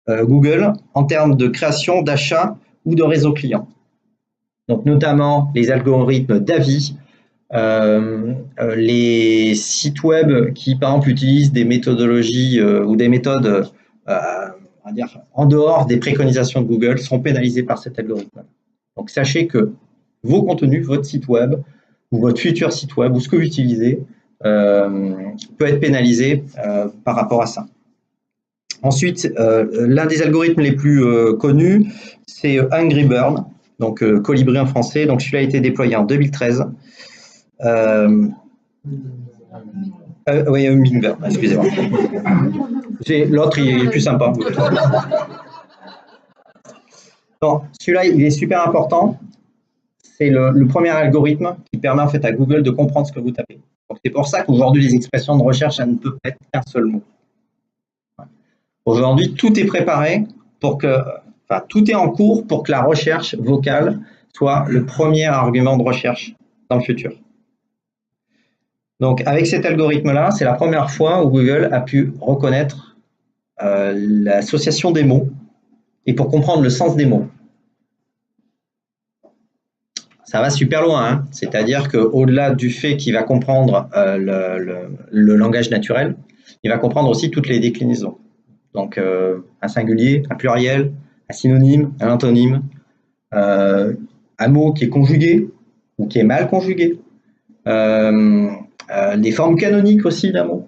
Google en termes de création, d'achat ou de réseau client. Donc notamment les algorithmes d'avis, les sites web qui par exemple utilisent des méthodologies ou des méthodes on va dire, en dehors des préconisations de Google seront pénalisés par cet algorithme. Donc sachez que vos contenus, votre site web ou votre futur site web ou ce que vous utilisez peut être pénalisé par rapport à ça. Ensuite, l'un des algorithmes les plus connus, c'est Angry Bird, donc colibri en français. Donc celui-là a été déployé en 2013. Oui, Hummingbird, excusez-moi. L'autre, il est plus sympa. Bon, celui-là, il est super important. C'est le premier algorithme qui permet en fait à Google de comprendre ce que vous tapez. C'est pour ça qu'aujourd'hui, les expressions de recherche, ça ne peut pas être qu'un seul mot. Aujourd'hui, tout est préparé pour que, enfin, tout est en cours pour que la recherche vocale soit le premier argument de recherche dans le futur. Donc, avec cet algorithme-là, c'est la première fois où Google a pu reconnaître l'association des mots et pour comprendre le sens des mots. Ça va super loin, hein. C'est-à-dire qu'au-delà du fait qu'il va comprendre le langage naturel, il va comprendre aussi toutes les déclinaisons. Donc, un singulier, un pluriel, un synonyme, un antonyme, un mot qui est conjugué ou qui est mal conjugué, les formes canoniques aussi d'un mot.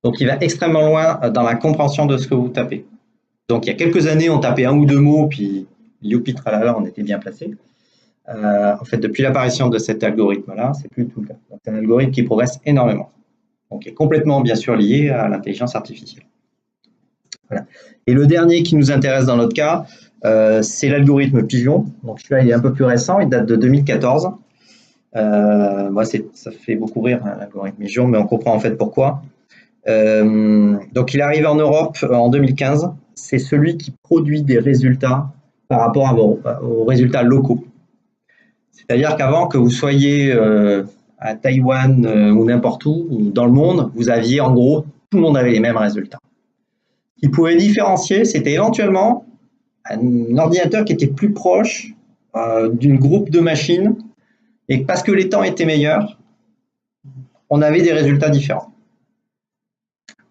Donc, il va extrêmement loin dans la compréhension de ce que vous tapez. Donc, il y a quelques années, on tapait un ou deux mots, puis youpi tralala, on était bien placé. En fait, depuis l'apparition de cet algorithme-là, c'est plus tout le cas. C'est un algorithme qui progresse énormément. Donc, qui est complètement, bien sûr, lié à l'intelligence artificielle. Voilà. Et le dernier qui nous intéresse dans notre cas, c'est l'algorithme Pigeon. Donc, celui-là, il est un peu plus récent, il date de 2014. Moi, ça fait beaucoup rire, hein, l'algorithme Pigeon, mais on comprend en fait pourquoi. Donc, il est arrivé en Europe en 2015. C'est celui qui produit des résultats par rapport aux résultats locaux. C'est-à-dire qu'avant que vous soyez à Taïwan ou n'importe où, ou dans le monde, vous aviez en gros, tout le monde avait les mêmes résultats. Ce qui pouvait différencier, c'était éventuellement un ordinateur qui était plus proche d'une groupe de machines et parce que les temps étaient meilleurs, on avait des résultats différents.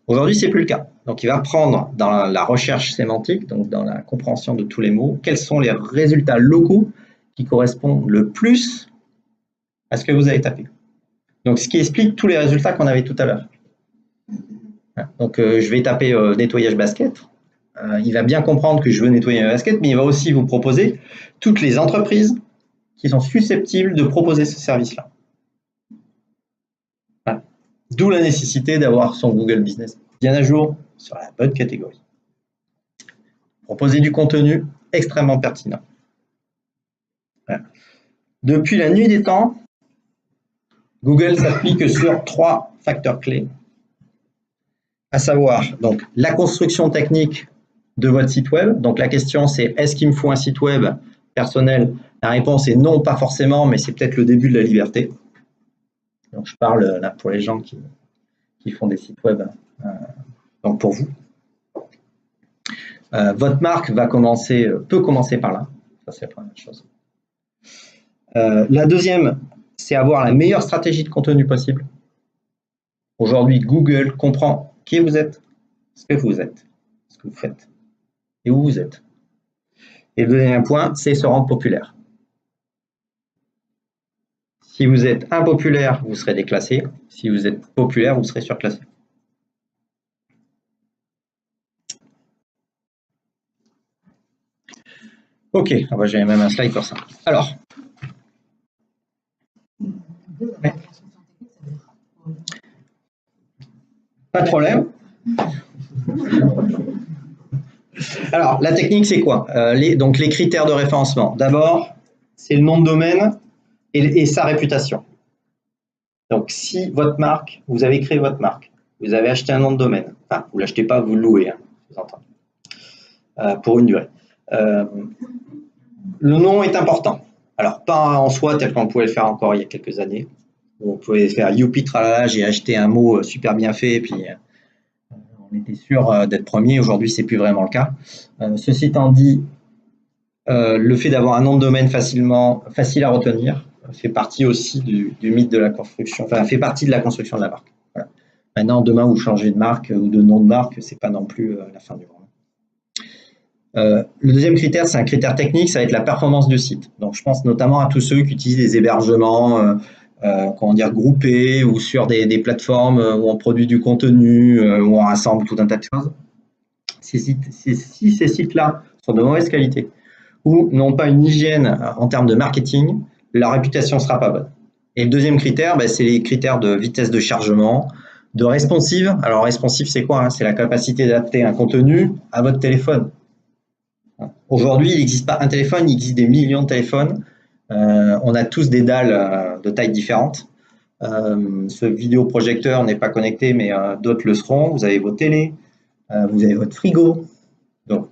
Aujourd'hui, c'est plus le cas. Donc, il va prendre dans la recherche sémantique, donc dans la compréhension de tous les mots, quels sont les résultats locaux qui correspondent le plus à ce que vous avez tapé. Donc, ce qui explique tous les résultats qu'on avait tout à l'heure. Donc, je vais taper nettoyage basket. Il va bien comprendre que je veux nettoyer un basket, mais il va aussi vous proposer toutes les entreprises qui sont susceptibles de proposer ce service-là. Voilà. D'où la nécessité d'avoir son Google Business bien à jour sur la bonne catégorie. Proposer du contenu extrêmement pertinent. Voilà. Depuis la nuit des temps, Google s'appuie que sur 3 facteurs clés, à savoir donc la construction technique de votre site web. Donc la question c'est est-ce qu'il me faut un site web personnel? La réponse est non, pas forcément, mais c'est peut-être le début de la liberté. Donc je parle là pour les gens qui font des sites web, donc pour vous. Votre marque peut commencer par là, ça c'est la première chose. La deuxième, c'est avoir la meilleure stratégie de contenu possible. Aujourd'hui, Google comprend qui vous êtes, ce que vous êtes, ce que vous faites et où vous êtes. Et le deuxième point, c'est se rendre populaire. Si vous êtes impopulaire, vous serez déclassé. Si vous êtes populaire, vous serez surclassé. Ok, ah bah, j'avais même un slide pour ça. Alors, pas de problème. Alors, la technique, c'est quoi? Donc, les critères de référencement. D'abord, c'est le nom de domaine et sa réputation. Donc, si votre marque, vous avez créé votre marque, vous avez acheté un nom de domaine, enfin, vous ne l'achetez pas, vous le louez, hein, vous entendez, pour une durée. Le nom est important. Alors, pas en soi tel qu'on pouvait le faire encore il y a quelques années, où on pouvait faire youpi tralala, j'ai acheté un mot super bien fait, et puis on était sûr d'être premier. Aujourd'hui, c'est plus vraiment le cas. Ceci étant dit, le fait d'avoir un nom de domaine facile à retenir fait partie aussi du mythe de la construction, enfin, fait partie de la construction de la marque. Voilà. Maintenant, demain, vous changez de marque ou de nom de marque, c'est pas non plus la fin du monde. Le deuxième critère, c'est un critère technique, ça va être la performance du site. Donc, je pense notamment à tous ceux qui utilisent des hébergements comment dire, groupés ou sur des plateformes où on produit du contenu, où on rassemble tout un tas de choses. Si ces sites-là sont de mauvaise qualité ou n'ont pas une hygiène en termes de marketing, la réputation ne sera pas bonne. Et le deuxième critère, c'est les critères de vitesse de chargement, de responsive. Alors, responsive, c'est quoi? C'est la capacité d'adapter un contenu à votre téléphone. Aujourd'hui, il n'existe pas un téléphone, il existe des millions de téléphones. On a tous des dalles de tailles différentes. Ce vidéoprojecteur n'est pas connecté, mais d'autres le seront. Vous avez vos télés, vous avez votre frigo. Donc,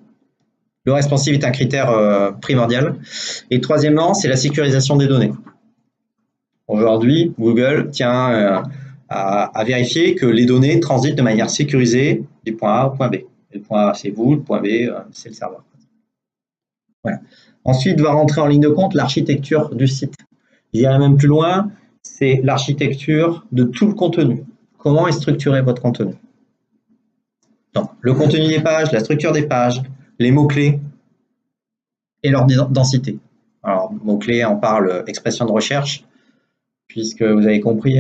le responsive est un critère primordial. Et troisièmement, c'est la sécurisation des données. Aujourd'hui, Google tient à vérifier que les données transitent de manière sécurisée du point A au point B. Et le point A, c'est vous, le point B, c'est le serveur. Voilà. Ensuite, va rentrer en ligne de compte l'architecture du site. J'irai même plus loin, c'est l'architecture de tout le contenu. Comment est structuré votre contenu? Donc, le contenu des pages, la structure des pages, les mots-clés et leur densité. Alors, mots-clés, on parle expression de recherche, puisque vous avez compris,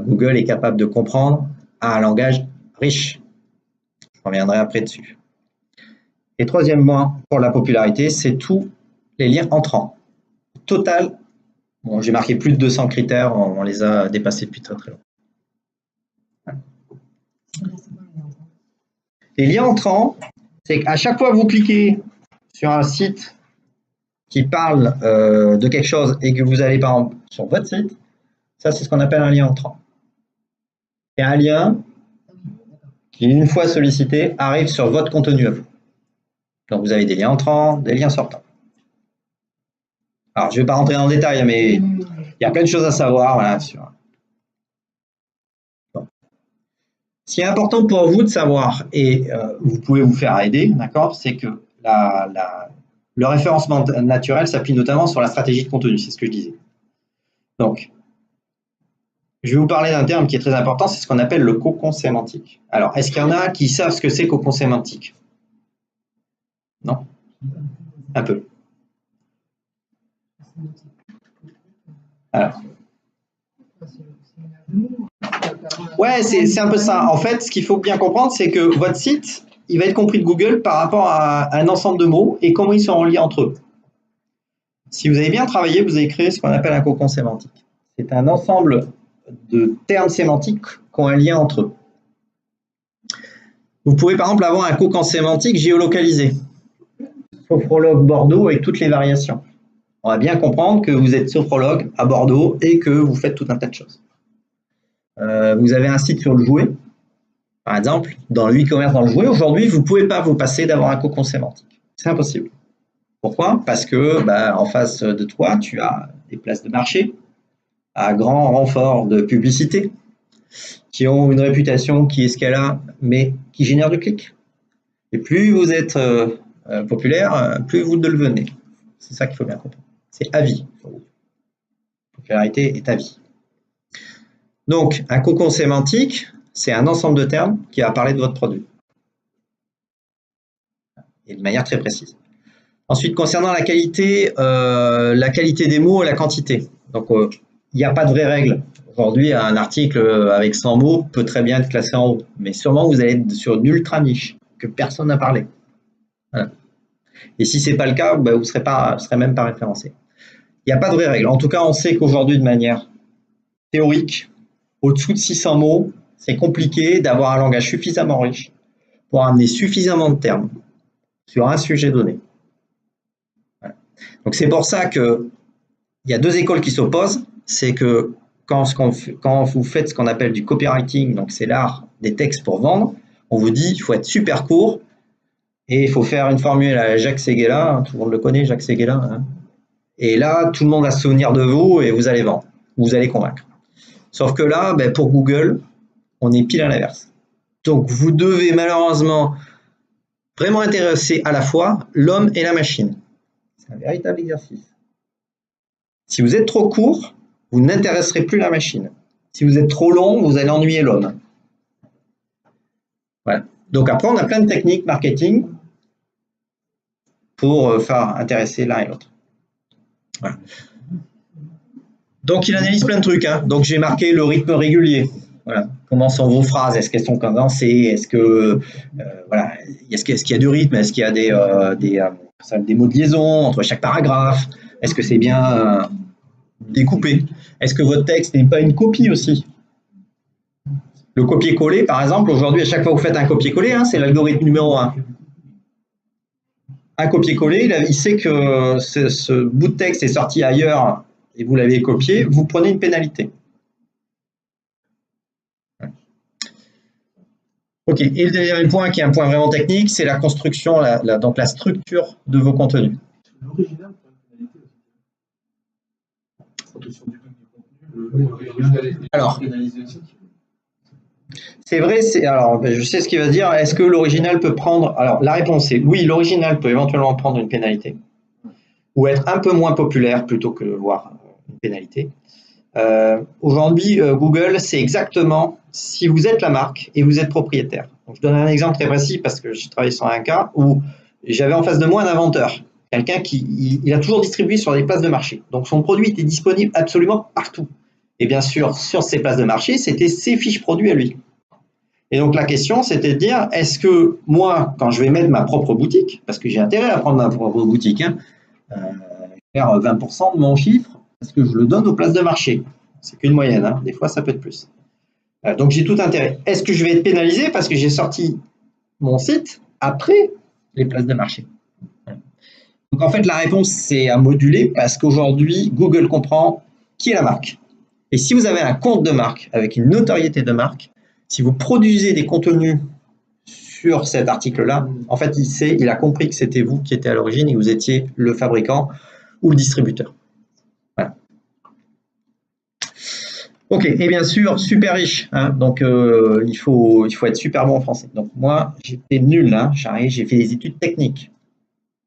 Google est capable de comprendre un langage riche. Je reviendrai après dessus. Et troisièmement, pour la popularité, c'est tous les liens entrants. Total, bon, j'ai marqué plus de 200 critères, on les a dépassés depuis très très longtemps. Les liens entrants, c'est qu'à chaque fois que vous cliquez sur un site qui parle de quelque chose et que vous allez par exemple sur votre site, ça c'est ce qu'on appelle un lien entrant. Et un lien qui, une fois sollicité, arrive sur votre contenu à vous. Donc, vous avez des liens entrants, des liens sortants. Alors, je ne vais pas rentrer dans le détail, mais il y a plein de choses à savoir. Voilà, bon. Ce qui est important pour vous de savoir, et vous pouvez vous faire aider, d'accord, c'est que le référencement naturel s'appuie notamment sur la stratégie de contenu, c'est ce que je disais. Donc, je vais vous parler d'un terme qui est très important, c'est ce qu'on appelle le cocon sémantique. Alors, est-ce qu'il y en a qui savent ce que c'est cocon sémantique? Non? Un peu. Alors. Ouais, c'est un peu ça. En fait, ce qu'il faut bien comprendre, c'est que votre site, il va être compris de Google par rapport à un ensemble de mots et comment ils sont reliés entre eux. Si vous avez bien travaillé, vous avez créé ce qu'on appelle un cocon sémantique. C'est un ensemble de termes sémantiques qui ont un lien entre eux. Vous pouvez par exemple avoir un cocon sémantique géolocalisé. Sophrologue Bordeaux avec toutes les variations. On va bien comprendre que vous êtes sophrologue à Bordeaux et que vous faites tout un tas de choses. Vous avez un site sur le jouet, par exemple, dans le e-commerce dans le jouet. Aujourd'hui, vous ne pouvez pas vous passer d'avoir un cocon sémantique. C'est impossible. Pourquoi? Parce que en face de toi, tu as des places de marché à grand renfort de publicité qui ont une réputation qui est ce qu'elle a, mais qui génère du clic. Et plus vous êtes populaire, plus vous le devenez. C'est ça qu'il faut bien comprendre. C'est à vie. La popularité est à vie. Donc, un cocon sémantique, c'est un ensemble de termes qui va parler de votre produit. Et de manière très précise. Ensuite, concernant la qualité des mots et la quantité. Donc, il n'y a pas de vraie règle. Aujourd'hui, un article avec 100 mots peut très bien être classé en haut. Mais sûrement, vous allez être sur une ultra niche que personne n'a parlé. Voilà. Et si ce n'est pas le cas, ben, vous ne serez même pas référencé. Il n'y a pas de vraie règle. En tout cas, on sait qu'aujourd'hui, de manière théorique, au-dessous de 600 mots, c'est compliqué d'avoir un langage suffisamment riche pour amener suffisamment de termes sur un sujet donné. Voilà. Donc, c'est pour ça qu'il y a deux écoles qui s'opposent. C'est que quand vous faites ce qu'on appelle du copywriting, donc c'est l'art des textes pour vendre, on vous dit qu'il faut être super court et il faut faire une formule à Jacques Séguéla, hein, tout le monde le connaît, Jacques Séguéla, hein. Et là, tout le monde va se souvenir de vous et vous allez vendre, vous allez convaincre. Sauf que là, ben, pour Google, on est pile à l'inverse. Donc, vous devez malheureusement vraiment intéresser à la fois l'homme et la machine. C'est un véritable exercice. Si vous êtes trop court, vous n'intéresserez plus la machine. Si vous êtes trop long, vous allez ennuyer l'homme. Voilà. Donc après, on a plein de techniques marketing pour faire intéresser l'un et l'autre. Voilà. Donc il analyse plein de trucs, hein. Donc j'ai marqué le rythme régulier. Voilà. Comment sont vos phrases? Est-ce qu'elles sont condensées? Est-ce que voilà, est-ce qu'il y a du rythme? Est-ce qu'il y a des mots de liaison entre chaque paragraphe? Est-ce que c'est bien découpé? Est-ce que votre texte n'est pas une copie aussi? Le copier-coller, par exemple, aujourd'hui, à chaque fois que vous faites un copier-coller, hein, c'est l'algorithme numéro 1. Un copier-coller, il sait que ce bout de texte est sorti ailleurs et vous l'avez copié, vous prenez une pénalité. Ok, et le dernier point, qui est un point vraiment technique, c'est la construction, donc la structure de vos contenus. L'original, alors, c'est vrai, alors je sais ce qu'il va dire. Est-ce que l'original peut prendre... Alors, la réponse est oui, l'original peut éventuellement prendre une pénalité ou être un peu moins populaire plutôt que voir une pénalité. Aujourd'hui, Google, c'est exactement si vous êtes la marque et vous êtes propriétaire. Donc, je donne un exemple très précis parce que j'ai travaillé sur un cas où j'avais en face de moi un inventeur. Quelqu'un qui il a toujours distribué sur des places de marché. Donc, son produit était disponible absolument partout. Et bien sûr, sur ces places de marché, c'était ses fiches produits à lui. Et donc, la question, c'était de dire, est-ce que moi, quand je vais mettre ma propre boutique, parce que j'ai intérêt à prendre ma propre boutique, hein, faire 20% de mon chiffre, est-ce que je le donne aux places de marché? C'est qu'une moyenne, hein. Des fois, ça peut être plus. Donc, j'ai tout intérêt. Est-ce que je vais être pénalisé parce que j'ai sorti mon site après les places de marché? Donc, en fait, la réponse, c'est à moduler parce qu'aujourd'hui, Google comprend qui est la marque. Et si vous avez un compte de marque avec une notoriété de marque, si vous produisez des contenus sur cet article-là, en fait, il a compris que c'était vous qui étiez à l'origine et que vous étiez le fabricant ou le distributeur. Voilà. Ok, et bien sûr, super riche, hein, donc il faut être super bon en français. Donc moi, j'étais nul, hein, j'ai fait des études techniques.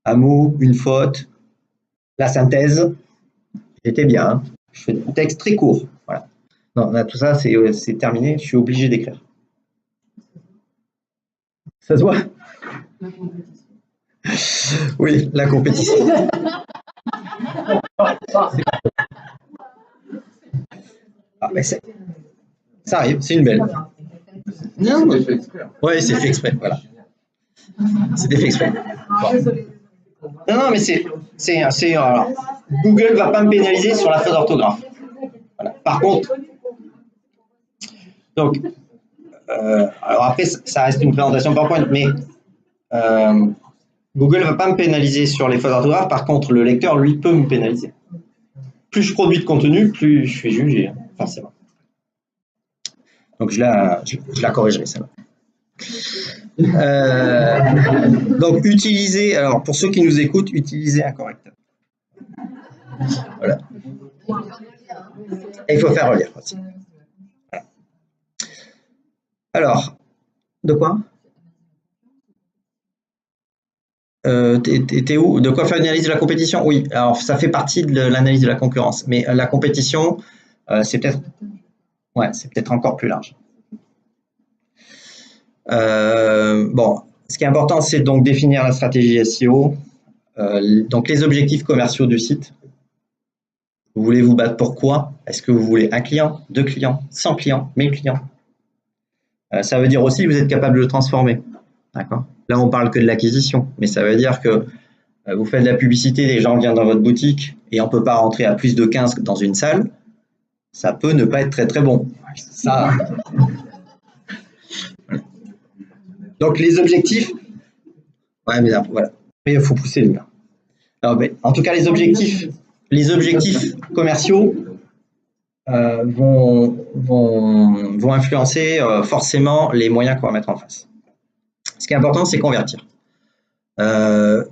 Un mot, une faute, la synthèse, j'étais bien. Hein. Je fais des textes très courts. Voilà. Non, là, tout ça, c'est terminé, je suis obligé d'écrire. Ça se voit? Oui, la compétition. Ah, mais ça arrive, c'est une belle. Non, mais... Oui, c'est fait exprès, voilà. C'était fait exprès. Bon. Non, mais alors, Google ne va pas me pénaliser sur la faute d'orthographe. Voilà. Par contre, donc, alors après, ça reste une présentation PowerPoint, mais Google ne va pas me pénaliser sur les fautes d'orthographe. Par contre, le lecteur, lui, peut me pénaliser. Plus je produis de contenu, plus je suis jugé, hein, forcément. Donc, je la corrigerai, celle-là. Donc, utilisez, alors pour ceux qui nous écoutent, utilisez un correcteur. Voilà. Et il faut faire relire aussi. Voilà. Alors, de quoi? T'es où? De quoi faire une analyse de la compétition? Oui, alors ça fait partie de l'analyse de la concurrence, mais la compétition, c'est peut-être encore plus large. Bon, ce qui est important, c'est donc définir la stratégie SEO, donc les objectifs commerciaux du site. Vous voulez vous battre pour quoi? Est-ce que vous voulez 1 client, 2 clients, 100 clients, 1000 clients? Ça veut dire aussi que vous êtes capable de le transformer. D'accord? Là, on parle que de l'acquisition, mais ça veut dire que vous faites de la publicité, les gens viennent dans votre boutique et on ne peut pas rentrer à plus de 15 dans une salle. Ça peut ne pas être très très bon. Ça. Donc les objectifs, ouais, mais là, voilà, il faut pousser les gars. Alors, mais, en tout cas, les objectifs commerciaux vont influencer forcément les moyens qu'on va mettre en face. Ce qui est important, c'est convertir.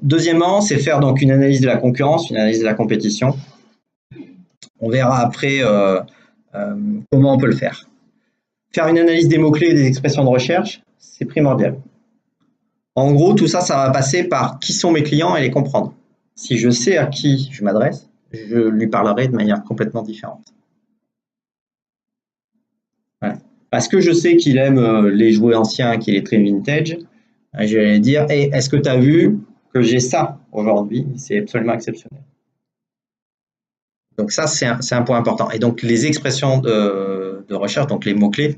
Deuxièmement, c'est faire donc une analyse de la concurrence, une analyse de la compétition. On verra après comment on peut le faire. Faire une analyse des mots-clés et des expressions de recherche, c'est primordial. En gros, tout ça, ça va passer par qui sont mes clients et les comprendre. Si je sais à qui je m'adresse, je lui parlerai de manière complètement différente. Voilà. Parce que je sais qu'il aime les jouets anciens, qu'il est très vintage, je vais lui dire hey, est-ce que tu as vu que j'ai ça aujourd'hui? C'est absolument exceptionnel. Donc ça, c'est un point important. Et donc, les expressions de recherche, donc les mots-clés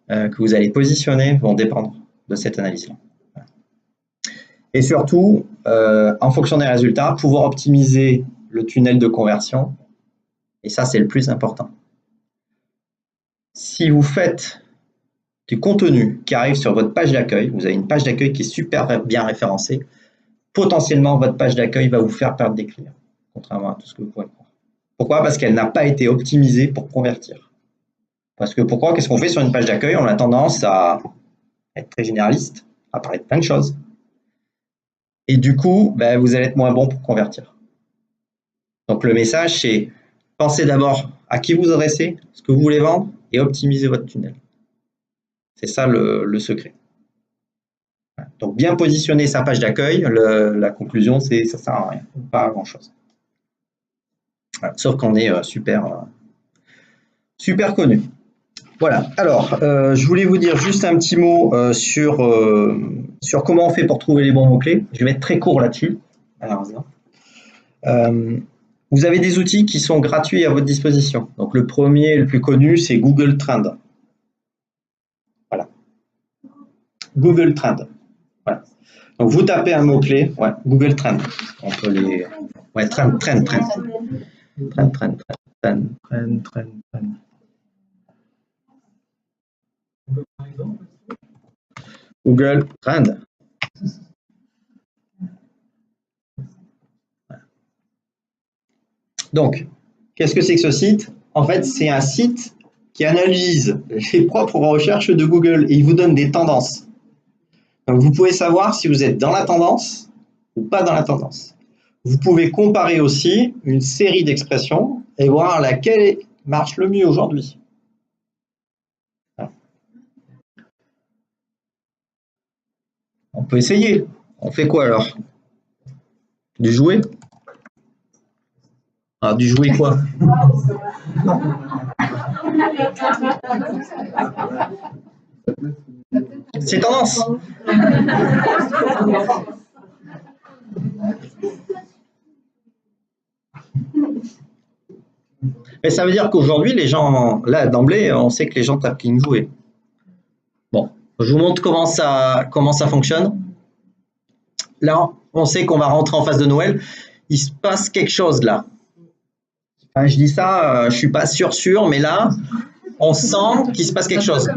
que vous allez positionner vont dépendre de cette analyse-là. Et surtout, en fonction des résultats, pouvoir optimiser le tunnel de conversion. Et ça, c'est le plus important. Si vous faites du contenu qui arrive sur votre page d'accueil, vous avez une page d'accueil qui est super bien référencée, potentiellement, votre page d'accueil va vous faire perdre des clients, contrairement à tout ce que vous pouvez croire. Pourquoi? Parce qu'elle n'a pas été optimisée pour convertir. Parce que pourquoi? Qu'est-ce qu'on fait sur une page d'accueil? On a tendance à être très généraliste, à parler de plein de choses. Et du coup, ben, vous allez être moins bon pour convertir. Donc le message, c'est pensez d'abord à qui vous adressez, ce que vous voulez vendre, et optimisez votre tunnel. C'est ça le secret. Donc bien positionner sa page d'accueil, la conclusion, c'est ça ne sert à rien, pas à grand-chose. Voilà, sauf qu'on est super connu. Voilà, alors je voulais vous dire juste un petit mot sur comment on fait pour trouver les bons mots-clés. Je vais être très court là-dessus. Vous avez des outils qui sont gratuits à votre disposition. Donc le premier, le plus connu, c'est Google Trends. Voilà. Google Trends. Voilà. Donc vous tapez un mot-clé, ouais, Google Trends. On peut les. Ouais, Trend. Google Trend. Donc, qu'est-ce que c'est que ce site? En fait, c'est un site qui analyse les propres recherches de Google et il vous donne des tendances. Donc, vous pouvez savoir si vous êtes dans la tendance ou pas dans la tendance. Vous pouvez comparer aussi une série d'expressions et voir laquelle marche le mieux aujourd'hui. On peut essayer. On fait quoi alors? Du jouet? Ah, du jouet quoi? C'est tendance. Mais ça veut dire qu'aujourd'hui, les gens, là d'emblée, on sait que les gens tapent King Jouet. Bon, je vous montre comment ça fonctionne. Là, on sait qu'on va rentrer en phase de Noël. Il se passe quelque chose là. Enfin, je dis ça, je ne suis pas sûr, mais là, on sent qu'il se passe quelque chose.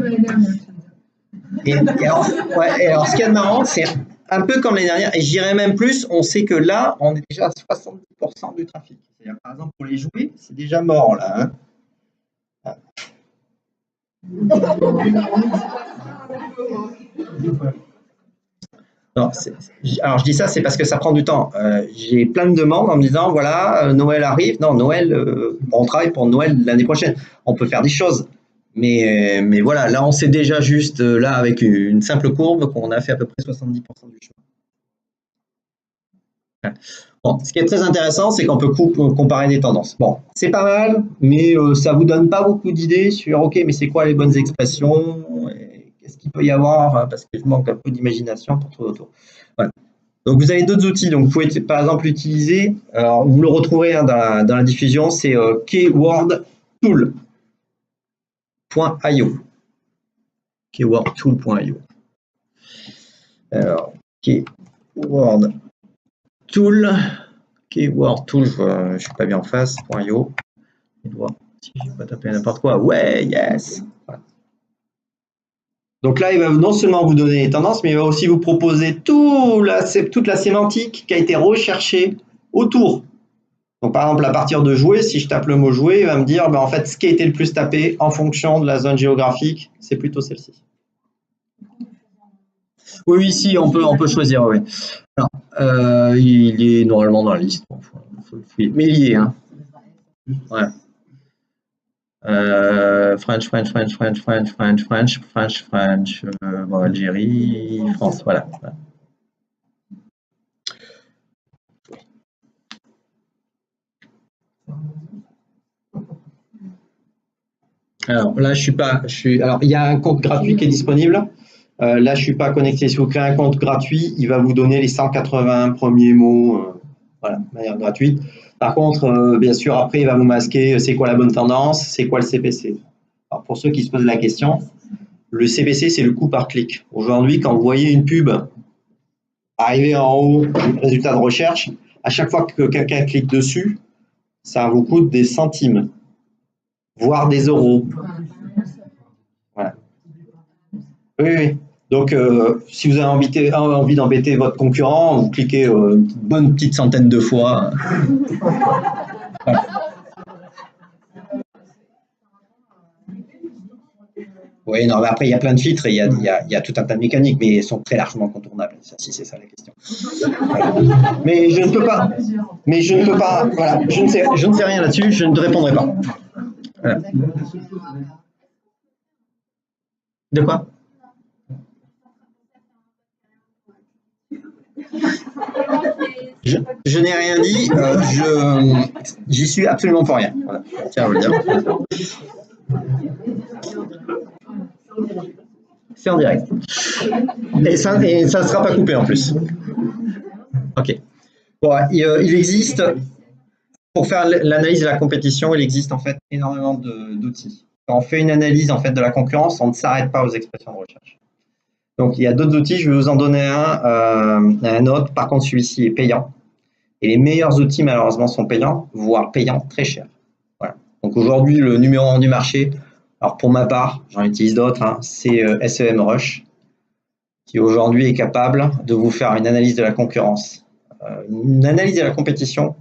Et alors, ce qu'il y a de marrant, c'est un peu comme l'année dernière, et je dirais même plus, on sait que là, on est déjà à 70% du trafic. Par exemple, pour les jouets, c'est déjà mort là. Hein. Non, alors je dis ça, c'est parce que ça prend du temps. J'ai plein de demandes en me disant, voilà, Noël arrive. Non, Noël, on travaille pour Noël l'année prochaine. On peut faire des choses. Mais voilà, là, on sait déjà juste, là, avec une simple courbe, qu'on a fait à peu près 70% du chemin. Bon, ce qui est très intéressant, c'est qu'on peut comparer des tendances. Bon, c'est pas mal, mais ça ne vous donne pas beaucoup d'idées sur, OK, mais c'est quoi les bonnes expressions? qu'est-ce qu'il peut y avoir, parce que je manque un peu d'imagination pour trouver autour. Voilà. Donc, vous avez d'autres outils. Donc, vous pouvez par exemple l'utiliser. Alors, vous le retrouverez hein, dans la diffusion. C'est keywordtool.io. Keywordtool.io. Alors, keywordtool. Keywordtool, je ne suis pas bien en face. .io. Si je n'ai pas tapé n'importe quoi. Ouais, yes. Voilà. Donc là, il va non seulement vous donner les tendances, mais il va aussi vous proposer toute la sémantique qui a été recherchée autour. Donc par exemple, à partir de jouer, si je tape le mot jouer, il va me dire, ben, en fait, ce qui a été le plus tapé en fonction de la zone géographique, c'est plutôt celle-ci. Oui, si, on peut choisir, oui. Alors, il est normalement dans la liste. Mais il y est, hein. Ouais. French, bon, Algérie, France, voilà. Alors là, alors il y a un compte gratuit qui est disponible. Là, je suis pas connecté. Si vous créez un compte gratuit, il va vous donner les 180 premiers mots, voilà, de manière gratuite. Par contre, bien sûr, après, il va vous masquer c'est quoi la bonne tendance, c'est quoi le CPC. Alors, pour ceux qui se posent la question, le CPC, c'est le coût par clic. Aujourd'hui, quand vous voyez une pub arriver en haut du résultat de recherche, à chaque fois que quelqu'un clique dessus, ça vous coûte des centimes, voire des euros. Voilà. Oui. Donc, si vous avez envie d'embêter votre concurrent, vous cliquez une bonne petite centaine de fois. Voilà. Oui, non, mais après, il y a plein de filtres et il y a tout un tas de mécaniques, mais elles sont très largement contournables, si c'est ça la question. Voilà. Mais je ne peux pas, voilà, je ne sais rien là-dessus, je ne te répondrai pas. Voilà. De quoi ? Je n'ai rien dit, j'y suis absolument pour rien. Voilà. Tiens, je veux le dire. C'est en direct. Et ça ne sera pas coupé en plus. Ok. Bon, il existe, pour faire l'analyse de la compétition, il existe en fait énormément d'outils. Quand on fait une analyse en fait de la concurrence, on ne s'arrête pas aux expressions de recherche. Donc, il y a d'autres outils, je vais vous en donner un autre. Par contre, celui-ci est payant. Et les meilleurs outils, malheureusement, sont payants, voire payants très cher. Voilà. Donc, aujourd'hui, le numéro 1 du marché, alors pour ma part, j'en utilise d'autres, hein, c'est SEMrush, qui aujourd'hui est capable de vous faire une analyse de la concurrence. Une analyse de la compétition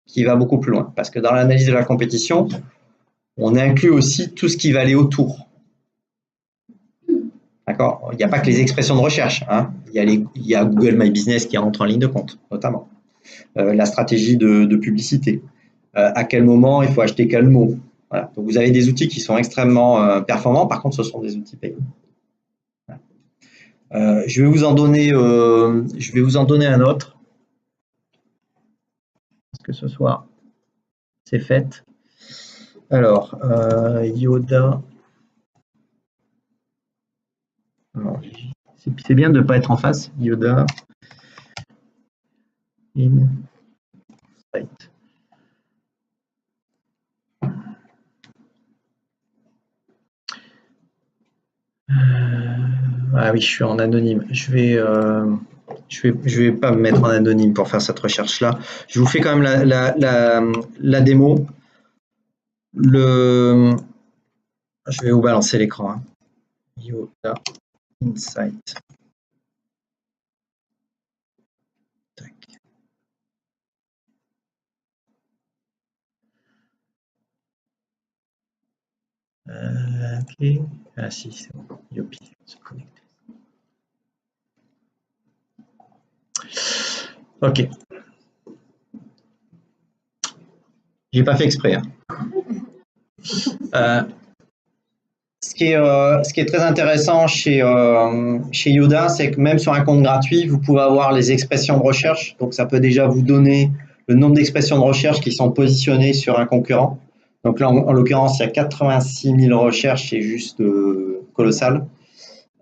qui va beaucoup plus loin. Parce que dans l'analyse de la compétition, on inclut aussi tout ce qui va aller autour. D'accord ? Il n'y a pas que les expressions de recherche. Hein. Il y a Google My Business qui rentre en ligne de compte, notamment. La stratégie de publicité. À quel moment il faut acheter quel mot. Voilà. Donc, vous avez des outils qui sont extrêmement performants. Par contre, ce sont des outils payants. Voilà. Je vais vous en donner un autre. Est-ce que ce soir, c'est fait. Alors, Yoda. C'est bien de ne pas être en face. Yoda. Insight. Ah oui, je suis en anonyme. Je vais pas me mettre en anonyme pour faire cette recherche-là. Je vous fais quand même la démo. Je vais vous balancer l'écran. Hein. Yoda Insight. Tac. Ok. Ah si, c'est bon. Yopi, se connecter. Ok. J'ai pas fait exprès. Hein. Ce qui est très intéressant chez Yoda, c'est que même sur un compte gratuit, vous pouvez avoir les expressions de recherche. Donc, ça peut déjà vous donner le nombre d'expressions de recherche qui sont positionnées sur un concurrent. Donc là, en l'occurrence, il y a 86 000 recherches, c'est juste colossal.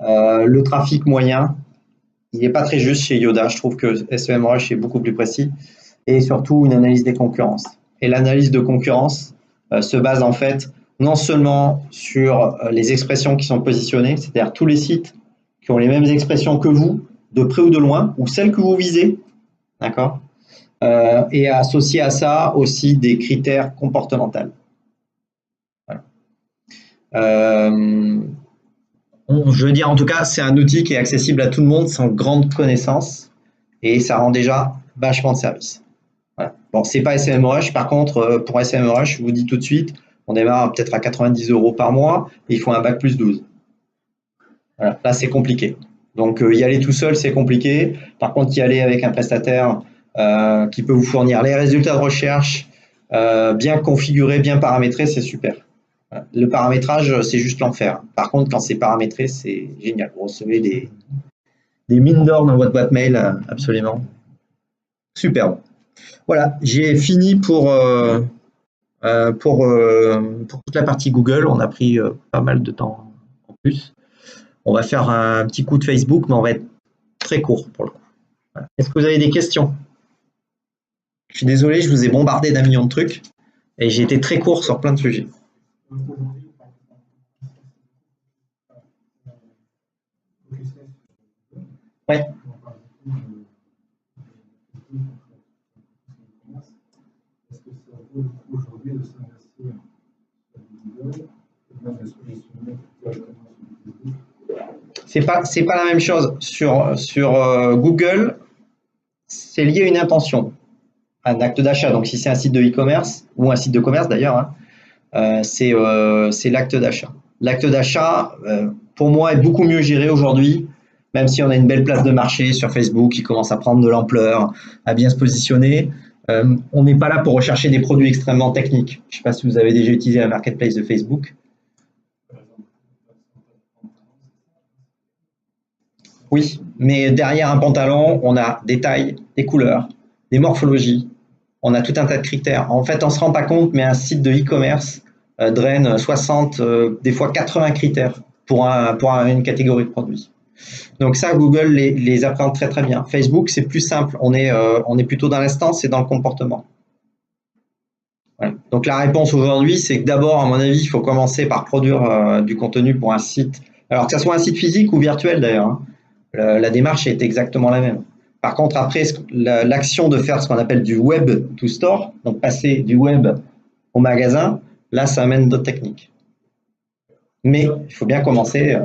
Le trafic moyen, il n'est pas très juste chez Yoda. Je trouve que SEMrush est beaucoup plus précis. Et surtout, une analyse des concurrences. Et l'analyse de concurrence se base en fait non seulement sur les expressions qui sont positionnées, c'est-à-dire tous les sites qui ont les mêmes expressions que vous, de près ou de loin, ou celles que vous visez, d'accord, et associer à ça aussi des critères comportementaux. Voilà. Je veux dire, en tout cas, c'est un outil qui est accessible à tout le monde sans grande connaissance et ça rend déjà vachement de service. Voilà. Bon, c'est pas SEMrush, par contre, pour SEMrush, je vous dis tout de suite, on démarre peut-être à 90 € par mois et il faut un bac plus 12. Voilà. Là, c'est compliqué. Donc, y aller tout seul, c'est compliqué. Par contre, y aller avec un prestataire qui peut vous fournir les résultats de recherche, bien configurés, bien paramétrés, c'est super. Voilà. Le paramétrage, c'est juste l'enfer. Par contre, quand c'est paramétré, c'est génial. Vous recevez des mines d'or dans votre boîte mail, absolument. Superbe. Voilà, j'ai fini pour toute la partie Google. On a pris pas mal de temps en plus. On va faire un petit coup de Facebook, mais on va être très court pour le coup. Voilà. Est-ce que vous avez des questions? Je suis désolé, je vous ai bombardé d'un million de trucs et j'ai été très court sur plein de sujets. Ouais. C'est pas la même chose. Sur Google, c'est lié à une intention, un acte d'achat. Donc, si c'est un site de e-commerce ou un site de commerce d'ailleurs, hein, c'est l'acte d'achat. L'acte d'achat, pour moi, est beaucoup mieux géré aujourd'hui, même si on a une belle place de marché sur Facebook qui commence à prendre de l'ampleur, à bien se positionner. On n'est pas là pour rechercher des produits extrêmement techniques. Je ne sais pas si vous avez déjà utilisé la marketplace de Facebook. Oui, mais derrière un pantalon, on a des tailles, des couleurs, des morphologies. On a tout un tas de critères. En fait, on ne se rend pas compte, mais un site de e-commerce draine 60, des fois 80 critères pour une catégorie de produits. Donc ça, Google les apprend très très bien. Facebook, c'est plus simple. On est plutôt dans l'instance et dans le comportement. Voilà. Donc la réponse aujourd'hui, c'est que d'abord, à mon avis, il faut commencer par produire du contenu pour un site. Alors que ce soit un site physique ou virtuel d'ailleurs, hein. La démarche est exactement la même. Par contre, après, l'action de faire ce qu'on appelle du web to store, donc passer du web au magasin, là, ça amène d'autres techniques. Mais il faut bien commencer.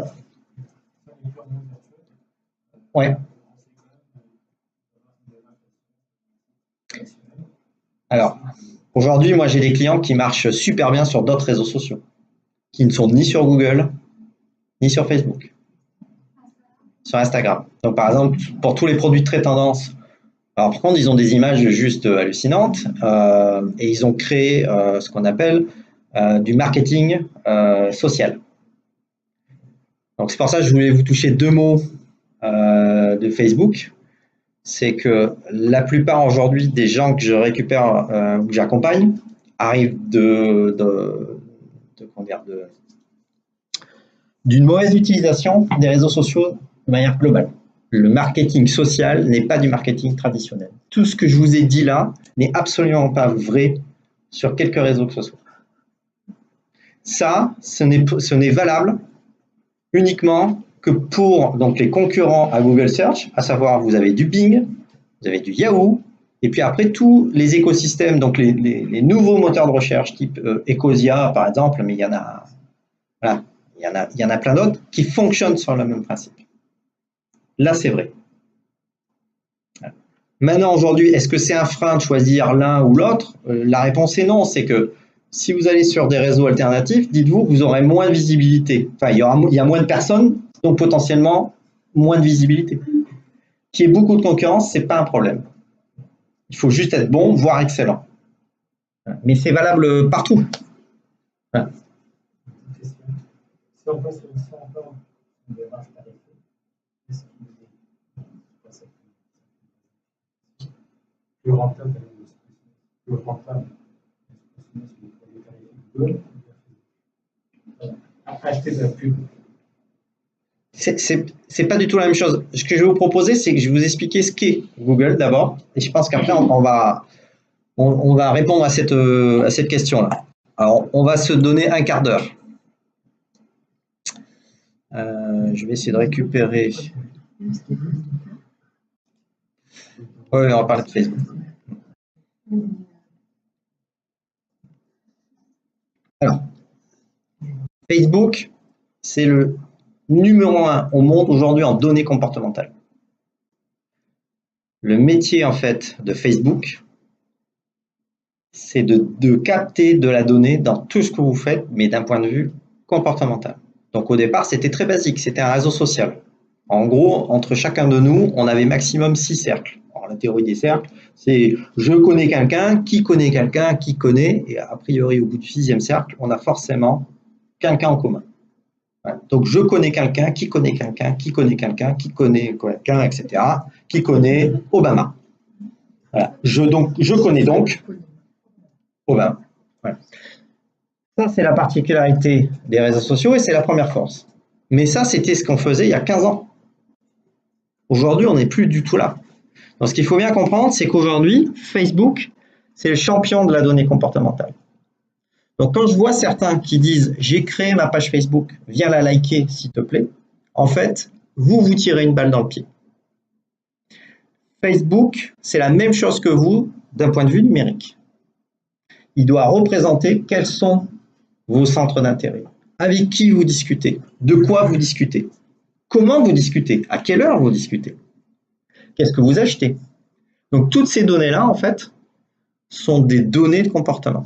Ouais. Alors, aujourd'hui, moi, j'ai des clients qui marchent super bien sur d'autres réseaux sociaux, qui ne sont ni sur Google, ni sur Facebook. Sur Instagram. Donc, par exemple, pour tous les produits très tendance, alors par contre, ils ont des images juste hallucinantes et ils ont créé ce qu'on appelle du marketing social. Donc, c'est pour ça que je voulais vous toucher deux mots de Facebook. C'est que la plupart aujourd'hui des gens que je récupère ou que j'accompagne arrivent d'une mauvaise utilisation des réseaux sociaux de manière globale. Le marketing social n'est pas du marketing traditionnel. Tout ce que je vous ai dit là n'est absolument pas vrai sur quelque réseau que ce soit. Ça, ce n'est valable uniquement que pour donc, les concurrents à Google Search, à savoir vous avez du Bing, vous avez du Yahoo, et puis après tous les écosystèmes, donc les nouveaux moteurs de recherche type Ecosia par exemple, mais il y en a, voilà, il y en a plein d'autres qui fonctionnent sur le même principe. Là, c'est vrai. Maintenant, aujourd'hui, est-ce que c'est un frein de choisir l'un ou l'autre? La réponse est non. C'est que si vous allez sur des réseaux alternatifs, dites-vous que vous aurez moins de visibilité. Enfin, il y a moins de personnes, donc potentiellement moins de visibilité. Qu'il y ait beaucoup de concurrence, ce n'est pas un problème. Il faut juste être bon, voire excellent. Mais c'est valable partout. Voilà. Si on passe encore une démarche tarifaire, est-ce qu'il est plus rentable acheter de la pub? c'est pas du tout la même chose. Ce que je vais vous proposer, c'est que je vais vous expliquer ce qu'est Google d'abord, et je pense qu'après on va répondre à cette question-là. Alors, on va se donner un quart d'heure. Je vais essayer de récupérer. Oui, on va parler de Facebook. Alors, Facebook, c'est le numéro 1 au monde aujourd'hui en données comportementales. Le métier, en fait, de Facebook, c'est de capter de la donnée dans tout ce que vous faites, mais d'un point de vue comportemental. Donc, au départ, c'était très basique, c'était un réseau social. En gros, entre chacun de nous, on avait maximum 6 cercles. Alors, la théorie des cercles, c'est je connais quelqu'un, qui connaît, et a priori, au bout du 6e cercle, on a forcément quelqu'un en commun. Voilà. Donc, je connais quelqu'un, qui connaît quelqu'un, qui connaît quelqu'un, qui connaît quelqu'un, etc., qui connaît Obama. Voilà. Je connais donc Obama. Voilà. Ça, c'est la particularité des réseaux sociaux et c'est la première force. Mais ça, c'était ce qu'on faisait il y a 15 ans. Aujourd'hui, on n'est plus du tout là. Donc, ce qu'il faut bien comprendre, c'est qu'aujourd'hui, Facebook, c'est le champion de la donnée comportementale. Donc, quand je vois certains qui disent « j'ai créé ma page Facebook, viens la liker, s'il te plaît », en fait, vous tirez une balle dans le pied. Facebook, c'est la même chose que vous d'un point de vue numérique. Il doit représenter quels sont vos centres d'intérêt, avec qui vous discutez, de quoi vous discutez, comment vous discutez, à quelle heure vous discutez, qu'est-ce que vous achetez. Donc, toutes ces données-là, en fait, sont des données de comportement.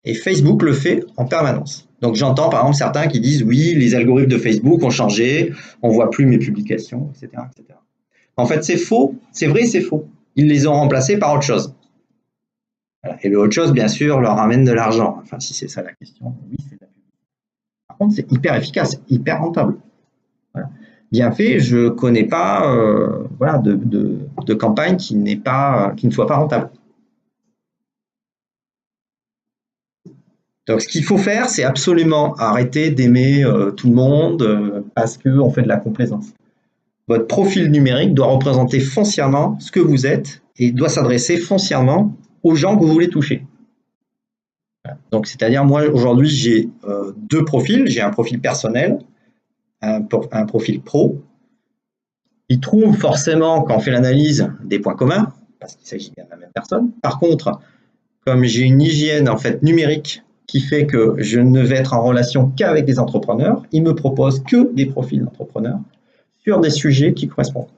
Et Facebook le fait en permanence. Donc, j'entends par exemple certains qui disent « oui, les algorithmes de Facebook ont changé, on ne voit plus mes publications, etc. etc. » En fait, c'est faux, c'est vrai, c'est faux. Ils les ont remplacés par autre chose. Voilà. Et le autre chose, bien sûr, leur ramène de l'argent. Enfin, si c'est ça la question, oui, c'est la publicité. Par contre, c'est hyper efficace, hyper rentable. Voilà. Bien fait, je ne connais pas voilà, de campagne qui ne soit pas rentable. Donc, ce qu'il faut faire, c'est absolument arrêter d'aimer tout le monde parce qu'on fait de la complaisance. Votre profil numérique doit représenter foncièrement ce que vous êtes et doit s'adresser foncièrement aux gens que vous voulez toucher. Donc, c'est-à-dire, moi, aujourd'hui, j'ai 2 profils. J'ai un profil personnel, un profil pro. Il trouve forcément, quand on fait l'analyse, des points communs, parce qu'il s'agit bien de la même personne. Par contre, comme j'ai une hygiène en fait numérique qui fait que je ne vais être en relation qu'avec des entrepreneurs, il me propose que des profils d'entrepreneurs sur des sujets qui correspondent.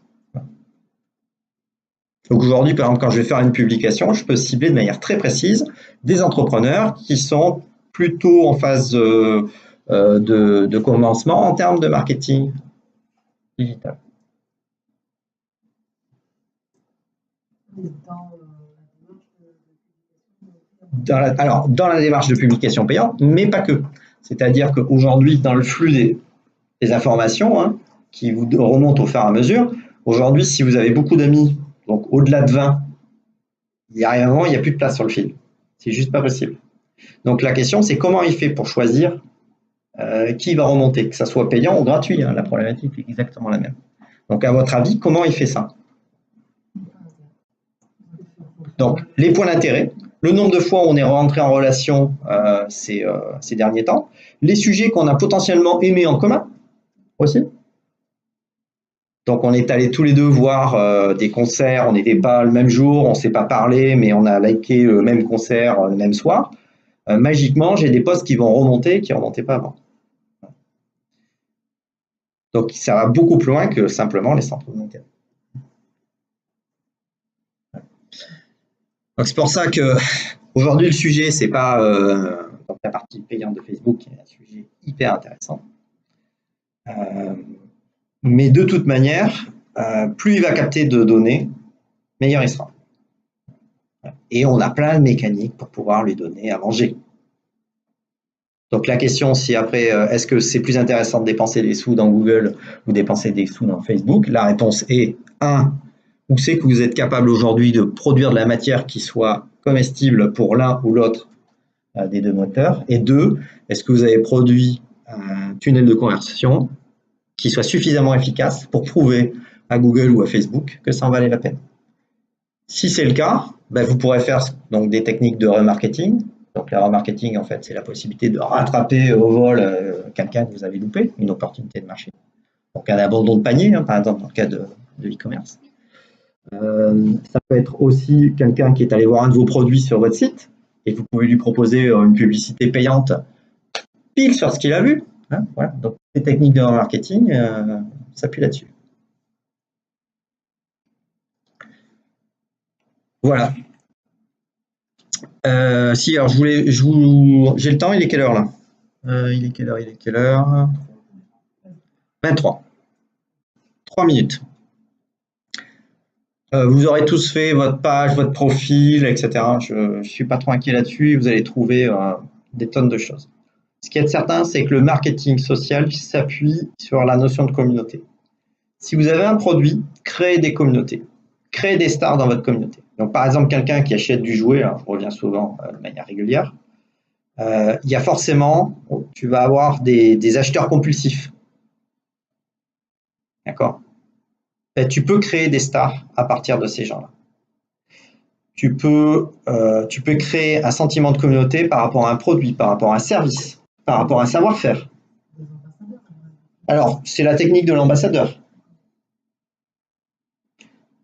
Donc aujourd'hui, par exemple, quand je vais faire une publication, je peux cibler de manière très précise des entrepreneurs qui sont plutôt en phase de commencement en termes de marketing digital. Dans la démarche de publication payante, mais pas que. C'est-à-dire qu'aujourd'hui, dans le flux des informations hein, qui vous remontent au fur et à mesure, aujourd'hui, si vous avez beaucoup d'amis, donc au-delà de 20, il y a un moment, il n'y a plus de place sur le fil. C'est juste pas possible. Donc la question, c'est comment il fait pour choisir qui va remonter, que ça soit payant ou gratuit. Hein, la problématique est exactement la même. Donc à votre avis, comment il fait ça? Donc les points d'intérêt, le nombre de fois où on est rentré en relation ces derniers temps, les sujets qu'on a potentiellement aimés en commun aussi. Donc, on est allés tous les deux voir des concerts, on n'était pas le même jour, on ne s'est pas parlé, mais on a liké le même concert le même soir. Magiquement, j'ai des posts qui vont remonter, qui ne remontaient pas avant. Donc, ça va beaucoup plus loin que simplement les centres d'intérêt. Donc, c'est pour ça qu'aujourd'hui, le sujet, ce n'est pas donc la partie payante de Facebook, qui est un sujet hyper intéressant. Mais de toute manière, plus il va capter de données, meilleur il sera. Et on a plein de mécaniques pour pouvoir lui donner à manger. Donc la question, si après, est-ce que c'est plus intéressant de dépenser des sous dans Google ou dépenser des sous dans Facebook? La réponse est 1. Où c'est que vous êtes capable aujourd'hui de produire de la matière qui soit comestible pour l'un ou l'autre des 2 moteurs? Et 2, est-ce que vous avez produit un tunnel de conversion qui soit suffisamment efficace pour prouver à Google ou à Facebook que ça en valait la peine. Si c'est le cas, ben vous pourrez faire donc des techniques de remarketing. Donc le remarketing, en fait, c'est la possibilité de rattraper au vol quelqu'un que vous avez loupé, une opportunité de marché. Donc un abandon de panier, hein, par exemple, dans le cas de e-commerce. Ça peut être aussi quelqu'un qui est allé voir un de vos produits sur votre site et vous pouvez lui proposer une publicité payante pile sur ce qu'il a vu. Hein, voilà. Donc les techniques de remarketing s'appuient là-dessus. Voilà. Si, alors j'ai le temps, il est quelle heure là? Il est quelle heure? 23. 3 minutes. Vous aurez tous fait votre page, votre profil, etc. Je ne suis pas trop inquiet là-dessus. Vous allez trouver des tonnes de choses. Ce qui est certain, c'est que le marketing social s'appuie sur la notion de communauté. Si vous avez un produit, créez des communautés. Créez des stars dans votre communauté. Donc, par exemple, quelqu'un qui achète du jouet, alors je reviens souvent de manière régulière, il y a forcément, tu vas avoir des acheteurs compulsifs. D'accord? Tu peux créer des stars à partir de ces gens-là. Tu peux créer un sentiment de communauté par rapport à un produit, par rapport à un service, par rapport à un savoir-faire. Alors, c'est la technique de l'ambassadeur.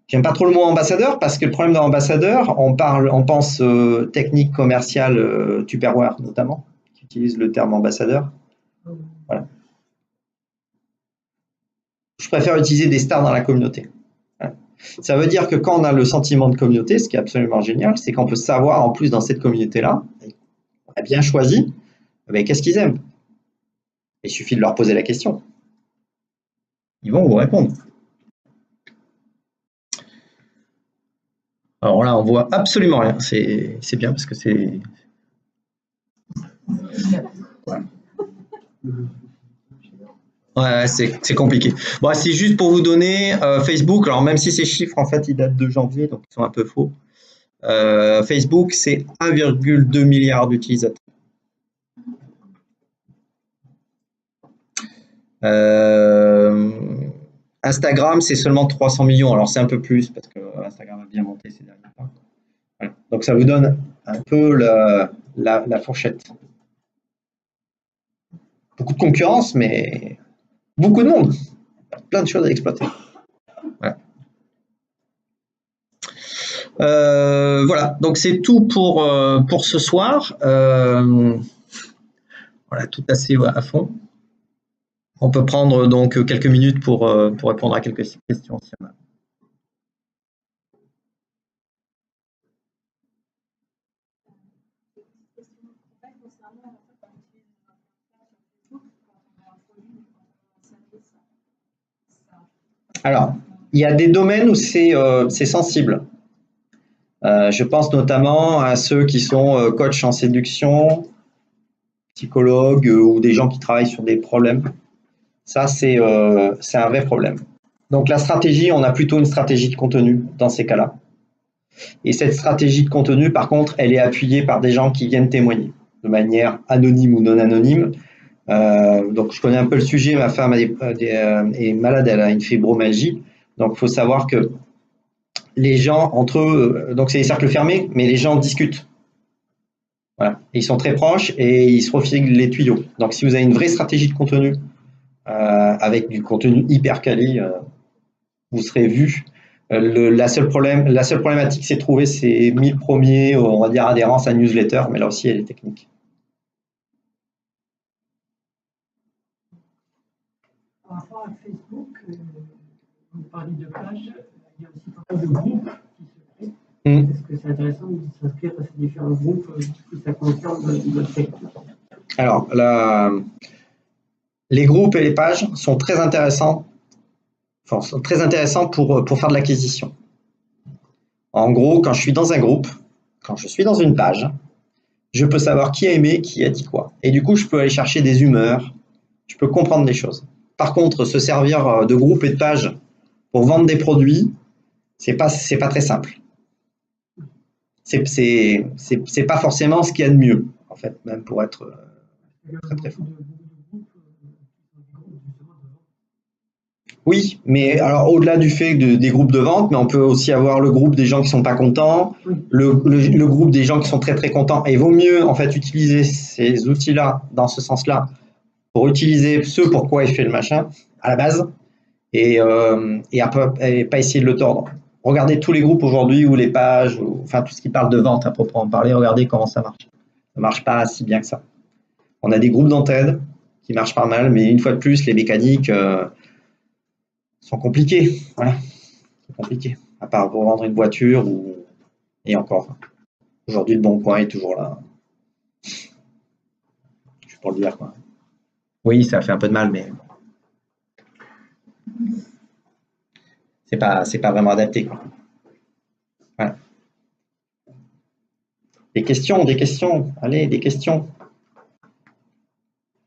J'aime pas trop le mot ambassadeur parce que le problème de l'ambassadeur, on pense technique commerciale Tupperware notamment, qui utilise le terme ambassadeur. Voilà. Je préfère utiliser des stars dans la communauté. Ça veut dire que quand on a le sentiment de communauté, ce qui est absolument génial, c'est qu'on peut savoir en plus dans cette communauté-là, on a bien choisi, qu'est-ce qu'ils aiment. Il suffit de leur poser la question. Ils vont vous répondre. Alors là, on voit absolument rien. C'est bien parce que c'est... Ouais, c'est compliqué. Bon, c'est juste pour vous donner Facebook. Alors même si ces chiffres, en fait, ils datent de janvier, donc ils sont un peu faux. Facebook, c'est 1,2 milliard d'utilisateurs. Instagram, c'est seulement 300 millions. Alors c'est un peu plus parce que Instagram a bien monté ces derniers temps. Voilà. Donc ça vous donne un peu la fourchette. Beaucoup de concurrence, mais beaucoup de monde. Plein de choses à exploiter. Voilà. Voilà. Donc c'est tout pour ce soir. Voilà, tout assez à fond. On peut prendre donc quelques minutes pour répondre à quelques questions s'il y en a. Alors, il y a des domaines où c'est sensible. Je pense notamment à ceux qui sont coachs en séduction, psychologues ou des gens qui travaillent sur des problèmes. Ça, c'est un vrai problème. Donc, la stratégie, on a plutôt une stratégie de contenu dans ces cas-là. Et cette stratégie de contenu, par contre, elle est appuyée par des gens qui viennent témoigner de manière anonyme ou non anonyme. Donc, je connais un peu le sujet. Ma femme est malade, elle a une fibromyalgie. Donc, il faut savoir que les gens, entre eux, donc c'est des cercles fermés, mais les gens discutent. Voilà. Ils sont très proches et ils se refilent les tuyaux. Donc, si vous avez une vraie stratégie de contenu, avec du contenu hyper quali, vous serez vu. La seule problématique, c'est de trouver ces 1000 premiers, on va dire, adhérents à newsletter, mais là aussi, elle est technique. Par rapport à Facebook, vous parlez de pages, il y a aussi pas mal de groupes qui se créent. Est-ce que c'est intéressant de s'inscrire à ces différents groupes si ça concerne notre secteur? Alors, les groupes et les pages sont très intéressants, pour faire de l'acquisition. En gros, quand je suis dans un groupe, quand je suis dans une page, je peux savoir qui a aimé, qui a dit quoi. Et du coup, je peux aller chercher des humeurs, je peux comprendre des choses. Par contre, se servir de groupe et de page pour vendre des produits, c'est pas très simple. C'est pas forcément ce qu'il y a de mieux, en fait, même pour être très très fort. Oui, mais alors au-delà du fait des groupes de vente, mais on peut aussi avoir le groupe des gens qui sont pas contents, le groupe des gens qui sont très très contents. Et il vaut mieux en fait utiliser ces outils-là dans ce sens-là pour utiliser ce pourquoi il fait le machin à la base et pas essayer de le tordre. Regardez tous les groupes aujourd'hui ou les pages, enfin tout ce qui parle de vente à proprement parler, regardez comment ça marche. Ça marche pas si bien que ça. On a des groupes d'entraide qui marchent pas mal, mais une fois de plus, les mécaniques sont compliquées. Voilà, c'est compliqué. À part pour vendre une voiture et encore. Aujourd'hui, le Bon Coin est toujours là. Je peux le dire quoi. Oui, ça fait un peu de mal, mais c'est pas vraiment adapté quoi. Voilà. Des questions. Allez, des questions.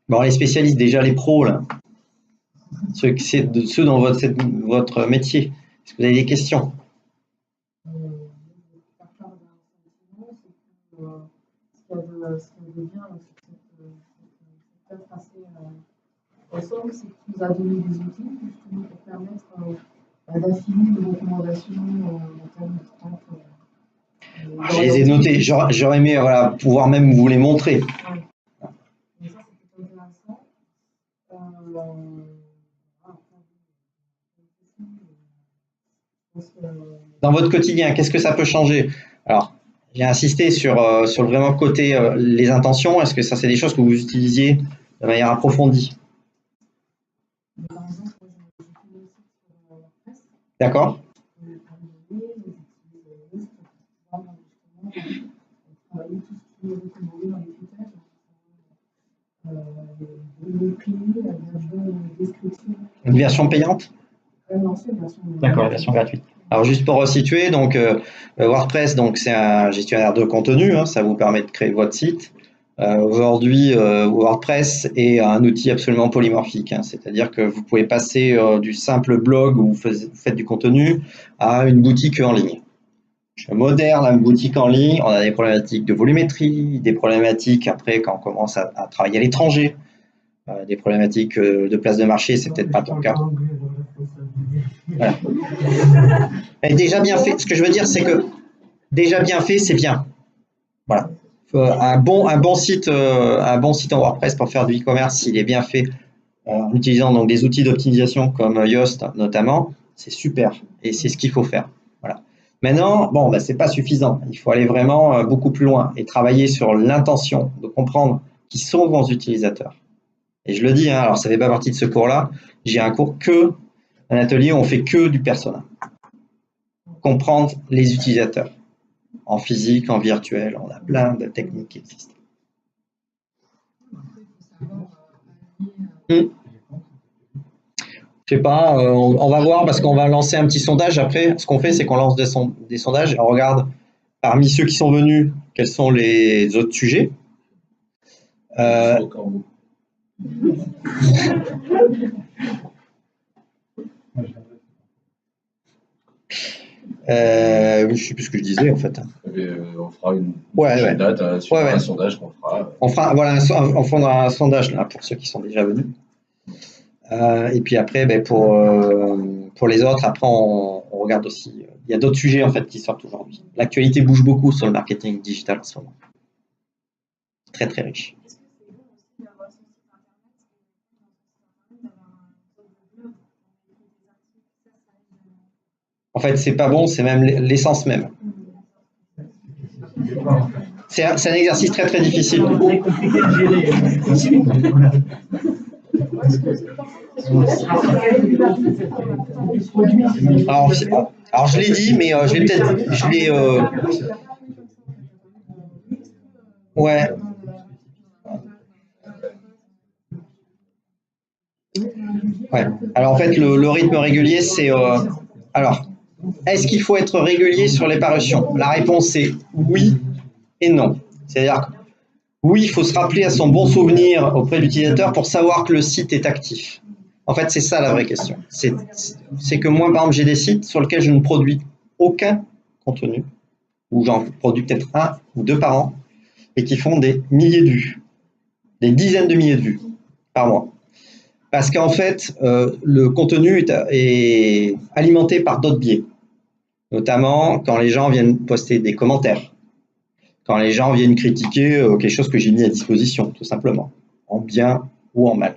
Bon, les spécialistes, déjà les pros là. Ceux dans votre métier. Est-ce que vous avez des questions? C'est qu'il nous a donné des outils justement pour permettre d'affiner nos recommandations en termes de Je les ai notés. J'aurais aimé voilà, pouvoir même vous les montrer. Ouais. Mais ça, c'est plutôt intéressant. Dans votre quotidien, qu'est-ce que ça peut changer? Alors, j'ai insisté sur le vraiment côté les intentions. Est-ce que ça, c'est des choses que vous utilisiez de manière approfondie? D'accord. Une version payante? D'accord, la version gratuite. Alors juste pour resituer, donc WordPress, donc c'est un gestionnaire de contenu, hein, ça vous permet de créer votre site. Aujourd'hui, WordPress est un outil absolument polymorphique, hein, c'est-à-dire que vous pouvez passer du simple blog où vous faites du contenu à une boutique en ligne. Moderne, une boutique en ligne, on a des problématiques de volumétrie, des problématiques après quand on commence à travailler à l'étranger, des problématiques de place de marché, c'est peut-être pas ton cas. Voilà. Mais déjà bien fait, ce que je veux dire, c'est que déjà bien fait, c'est bien. Voilà. Un bon site en WordPress pour faire du e-commerce, s'il est bien fait en utilisant donc des outils d'optimisation comme Yoast notamment, c'est super et c'est ce qu'il faut faire. Voilà. Maintenant, bon, bah, c'est pas suffisant. Il faut aller vraiment beaucoup plus loin et travailler sur l'intention de comprendre qui sont vos utilisateurs. Et je le dis, hein, alors ça fait pas partie de ce cours-là. J'ai un cours un atelier où on fait que du persona. Comprendre les utilisateurs. En physique, en virtuel, on a plein de techniques qui existent. Je sais pas, on va voir parce qu'on va lancer un petit sondage après. Ce qu'on fait, c'est qu'on lance des sondages et on regarde parmi ceux qui sont venus, quels sont les autres sujets. Je ne sais plus ce que je disais en fait. On fera une date sur un sondage qu'on fera. On fera un sondage là pour ceux qui sont déjà venus. Et puis après, ben, pour les autres, après on regarde aussi. Il y a d'autres sujets en fait qui sortent aujourd'hui. L'actualité bouge beaucoup sur le marketing digital en ce moment. Très très riche. En fait, c'est pas bon, c'est même l'essence même. C'est un exercice très très difficile. C'est compliqué de gérer. Alors je l'ai dit, mais je l'ai ouais. Ouais. Alors en fait, le rythme régulier, c'est alors. Est-ce qu'il faut être régulier sur les parutions? La réponse est oui et non. C'est-à-dire que oui, il faut se rappeler à son bon souvenir auprès de l'utilisateur pour savoir que le site est actif. En fait, c'est ça la vraie question. C'est que moi, par exemple, j'ai des sites sur lesquels je ne produis aucun contenu, ou j'en produis peut-être 1 ou 2 par an, et qui font des milliers de vues, des dizaines de milliers de vues par mois. Parce qu'en fait, le contenu est alimenté par d'autres biais. Notamment quand les gens viennent poster des commentaires. Quand les gens viennent critiquer quelque chose que j'ai mis à disposition, tout simplement. En bien ou en mal.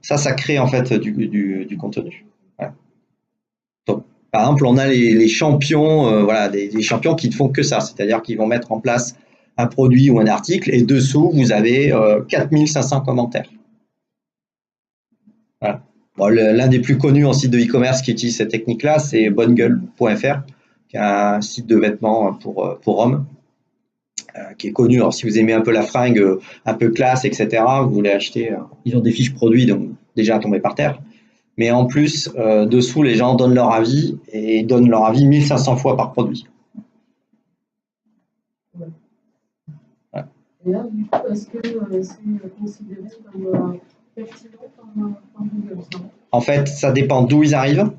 Ça crée en fait du contenu. Voilà. Donc, par exemple, on a les champions, voilà, des champions qui ne font que ça. C'est-à-dire qu'ils vont mettre en place un produit ou un article et dessous, vous avez 4500 commentaires. Voilà. Bon, l'un des plus connus en site de e-commerce qui utilise cette technique-là, c'est bonnegueule.fr, qui est un site de vêtements pour hommes, qui est connu. Alors, si vous aimez un peu la fringue, un peu classe, etc., vous voulez acheter, ils ont des fiches produits, donc déjà tombés par terre. Mais en plus, dessous, les gens donnent leur avis et donnent leur avis 1500 fois par produit. Voilà. Et là, du coup, est-ce que c'est considéré comme pertinent par Google? En fait, ça dépend d'où ils arrivent,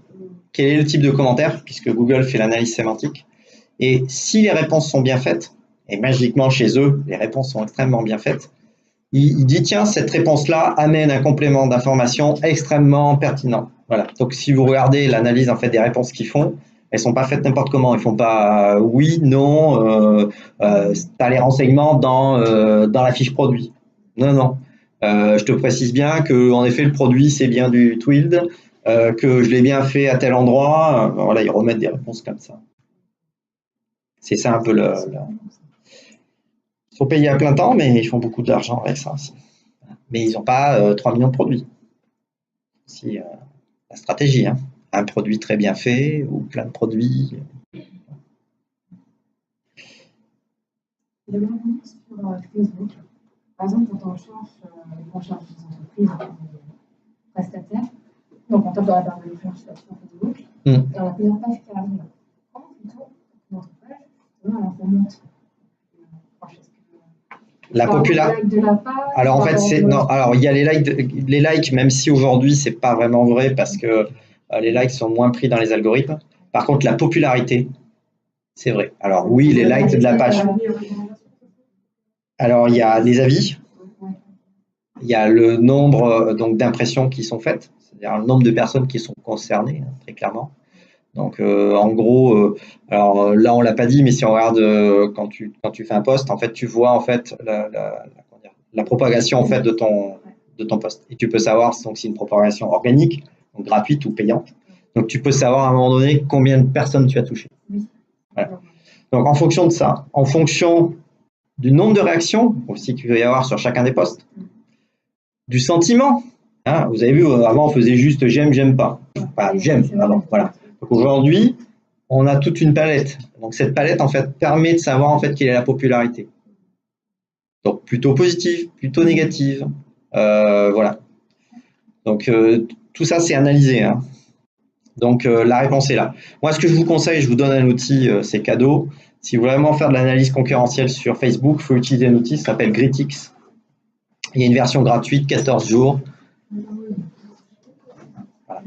quel est le type de commentaire, puisque Google fait l'analyse sémantique. Et si les réponses sont bien faites, et magiquement chez eux, les réponses sont extrêmement bien faites, il dit, tiens, cette réponse-là amène un complément d'information extrêmement pertinent. Voilà. Donc, si vous regardez l'analyse en fait, des réponses qu'ils font, elles ne sont pas faites n'importe comment. Ils ne font pas oui, non, tu as les renseignements dans la fiche produit. Non, non. Je te précise bien que, en effet, le produit, c'est bien du Twild, que je l'ai bien fait à tel endroit. Voilà, ils remettent des réponses comme ça. C'est ça un peu le... Ils sont payés à plein temps, mais ils font beaucoup d'argent avec ça aussi. Mais ils n'ont pas 3 millions de produits. C'est la stratégie. Hein. Un produit très bien fait ou plein de produits. Il y a vraiment sur Facebook. Par exemple, quand on cherche des entreprises, des prestataires, donc on tape dans la barre de recherche sur Facebook, et on a plusieurs pages qui arrivent. Comment plutôt notre page, on monte la popularité. Alors en fait, c'est non. Alors il y a les likes, même si aujourd'hui c'est pas vraiment vrai parce que les likes sont moins pris dans les algorithmes. Par contre, la popularité, c'est vrai. Alors oui, les likes de la page. Alors il y a les avis, il y a le nombre donc d'impressions qui sont faites, c'est-à-dire le nombre de personnes qui sont concernées, hein, très clairement. Donc en gros, alors là on l'a pas dit, mais si on regarde quand tu fais un post, en fait tu vois en fait la propagation en fait de ton post. Et tu peux savoir donc c'est une propagation organique, donc gratuite ou payante. Donc tu peux savoir à un moment donné combien de personnes tu as touché. Voilà. Donc en fonction de ça, en fonction du nombre de réactions aussi qu'il va y avoir sur chacun des posts, du sentiment. Hein, vous avez vu, avant on faisait juste j'aime, j'aime pas. Enfin, j'aime avant, voilà. Donc aujourd'hui, on a toute une palette. Donc cette palette en fait permet de savoir en fait quelle est la popularité. Donc plutôt positive, plutôt négative, voilà. Donc tout ça c'est analysé. Hein. Donc la réponse est là. Moi ce que je vous conseille, je vous donne un outil, c'est cadeau. Si vous voulez vraiment faire de l'analyse concurrentielle sur Facebook, il faut utiliser un outil qui s'appelle Gritix. Il y a une version gratuite, 14 jours. Voilà.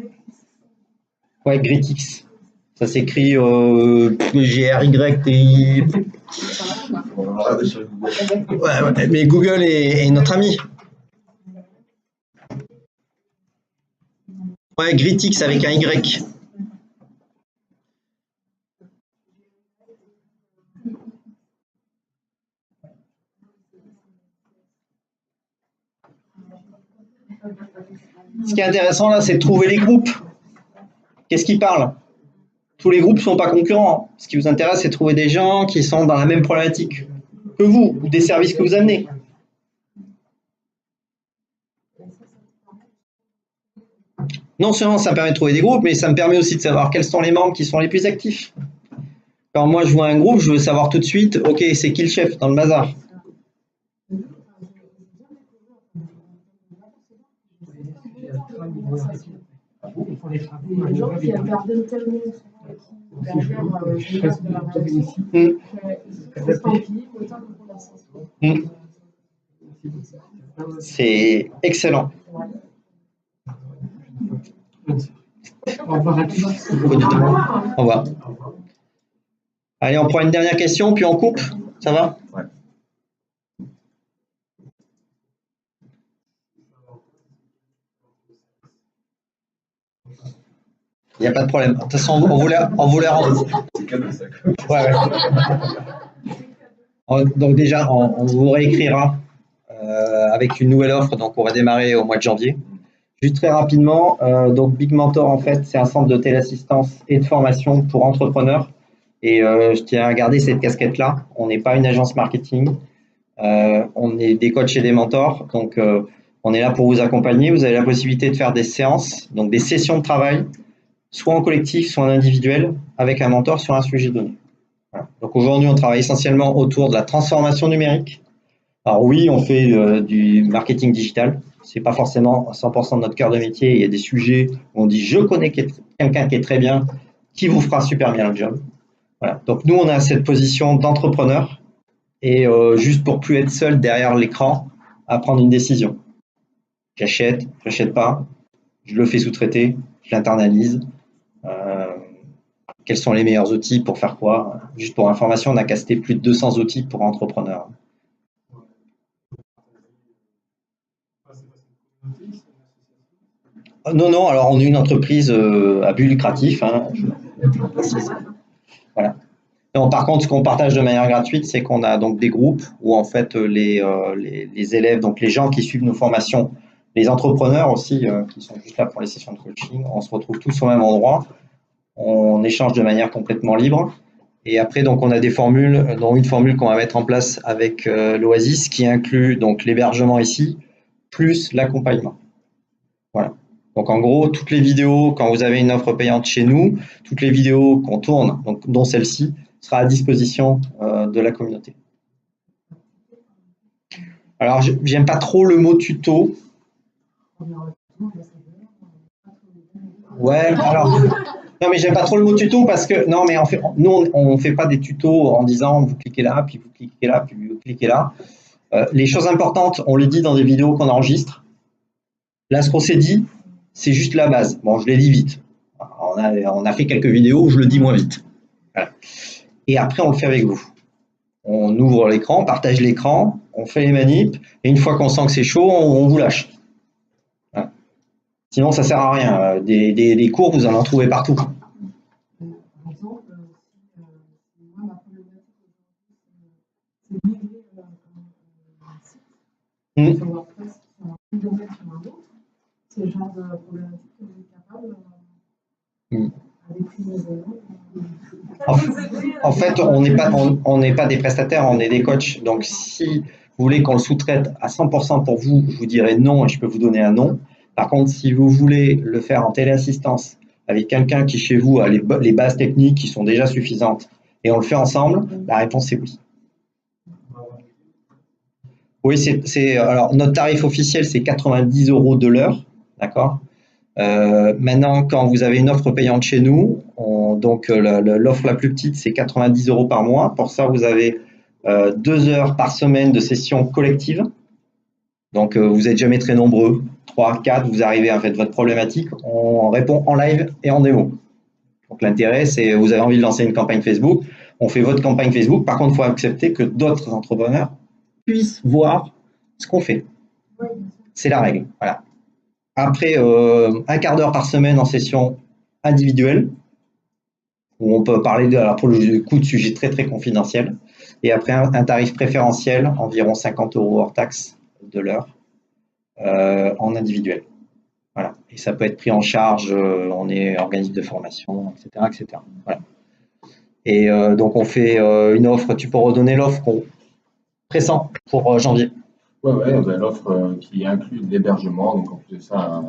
Ouais, Gritix. Ça s'écrit G-R-Y-T-I. Ouais, mais Google est notre ami. Ouais, Gritix avec un Y. Ce qui est intéressant là, c'est de trouver les groupes. Qu'est-ce qui parle? Tous les groupes ne sont pas concurrents. Ce qui vous intéresse, c'est de trouver des gens qui sont dans la même problématique que vous, ou des services que vous amenez. Non seulement ça me permet de trouver des groupes, mais ça me permet aussi de savoir quels sont les membres qui sont les plus actifs. Quand moi je vois un groupe, je veux savoir tout de suite, ok, c'est qui le chef dans le bazar? Les gens qui interviennent tellement derrière de la rédaction, c'est excellent. Au revoir à tous. Au revoir. Allez, on prend une dernière question, puis on coupe. Ça va? Ouais. Il n'y a pas de problème. De toute façon, on voulait C'est cadeau, ça. Donc déjà, on vous réécrira avec une nouvelle offre. Donc, on va démarrer au mois de janvier. Juste très rapidement, donc Big Mentor, en fait, c'est un centre de téléassistance et de formation pour entrepreneurs. Et je tiens à garder cette casquette-là. On n'est pas une agence marketing. On est des coachs et des mentors. Donc, on est là pour vous accompagner. Vous avez la possibilité de faire des séances, donc des sessions de travail, soit en collectif, soit en individuel, avec un mentor sur un sujet donné. Voilà. Donc, aujourd'hui, on travaille essentiellement autour de la transformation numérique. Alors oui, on fait du marketing digital. C'est pas forcément 100% de notre cœur de métier. Il y a des sujets où on dit je connais quelqu'un qui est très bien, qui vous fera super bien le job. Voilà. Donc nous, on a cette position d'entrepreneur et juste pour plus être seul derrière l'écran à prendre une décision. J'achète pas, je le fais sous-traiter, je l'internalise. Quels sont les meilleurs outils pour faire quoi? Juste pour information, on a casté plus de 200 outils pour entrepreneurs. Non, alors on est une entreprise à but lucratif. Hein. Voilà. Non, par contre, ce qu'on partage de manière gratuite, c'est qu'on a donc des groupes où en fait les élèves, donc les gens qui suivent nos formations, les entrepreneurs aussi, qui sont juste là pour les sessions de coaching, on se retrouve tous au même endroit. On échange de manière complètement libre. Et après, donc, on a des formules, dont une formule qu'on va mettre en place avec l'Oasis, qui inclut donc l'hébergement ici, plus l'accompagnement. Voilà. Donc, en gros, toutes les vidéos, quand vous avez une offre payante chez nous, toutes les vidéos qu'on tourne, donc, dont celle-ci, sera à disposition de la communauté. Alors, j'aime pas trop le mot tuto. Ouais, alors, non, mais j'aime pas trop le mot tuto parce que, non, mais en fait, nous, on fait pas des tutos en disant vous cliquez là, puis vous cliquez là, puis vous cliquez là. Les choses importantes, on les dit dans des vidéos qu'on enregistre. Là, ce qu'on s'est dit, c'est juste la base. Bon, je l'ai dit vite. On a fait quelques vidéos où je le dis moins vite. Voilà. Et après, on le fait avec vous. On ouvre l'écran, on partage l'écran, on fait les manips, et une fois qu'on sent que c'est chaud, on vous lâche. Voilà. Sinon, ça sert à rien. Des cours, vous en trouvez partout. Par exemple, moi, ma problématique c'est de migrer un site sur WordPress un domaine sur un autre. C'est le genre de problématique que vous êtes capable à des prix raisonnables. En fait, on n'est pas des prestataires, on est des coachs. Donc, si vous voulez qu'on le sous-traite à 100% pour vous, je vous dirai non et je peux vous donner un non. Par contre, si vous voulez le faire en téléassistance avec quelqu'un qui, chez vous, a les bases techniques qui sont déjà suffisantes et on le fait ensemble, la réponse est oui. Oui, alors notre tarif officiel, c'est 90 € de l'heure, d'accord. Maintenant, quand vous avez une offre payante chez nous, donc l'offre la plus petite, c'est 90 € par mois. Pour ça, vous avez 2 heures par semaine de session collective. Donc, vous n'êtes jamais très nombreux, 3, 4, vous arrivez à fait votre problématique, on répond en live et en démo. Donc, l'intérêt, c'est vous avez envie de lancer une campagne Facebook, on fait votre campagne Facebook. Par contre, il faut accepter que d'autres entrepreneurs puissent voir ce qu'on fait. C'est la règle. Voilà. Après, un quart d'heure par semaine en session individuelle, où on peut parler pour le coup de sujets très très confidentiels. Et après, un tarif préférentiel, environ 50 € hors taxe de l'heure, en individuel. Voilà. Et ça peut être pris en charge, on est organisme de formation, etc. etc. Voilà. Et donc, on fait une offre, tu peux redonner l'offre qu'on pressent pour janvier. Ouais, on a l'offre qui inclut l'hébergement, donc en plus de ça,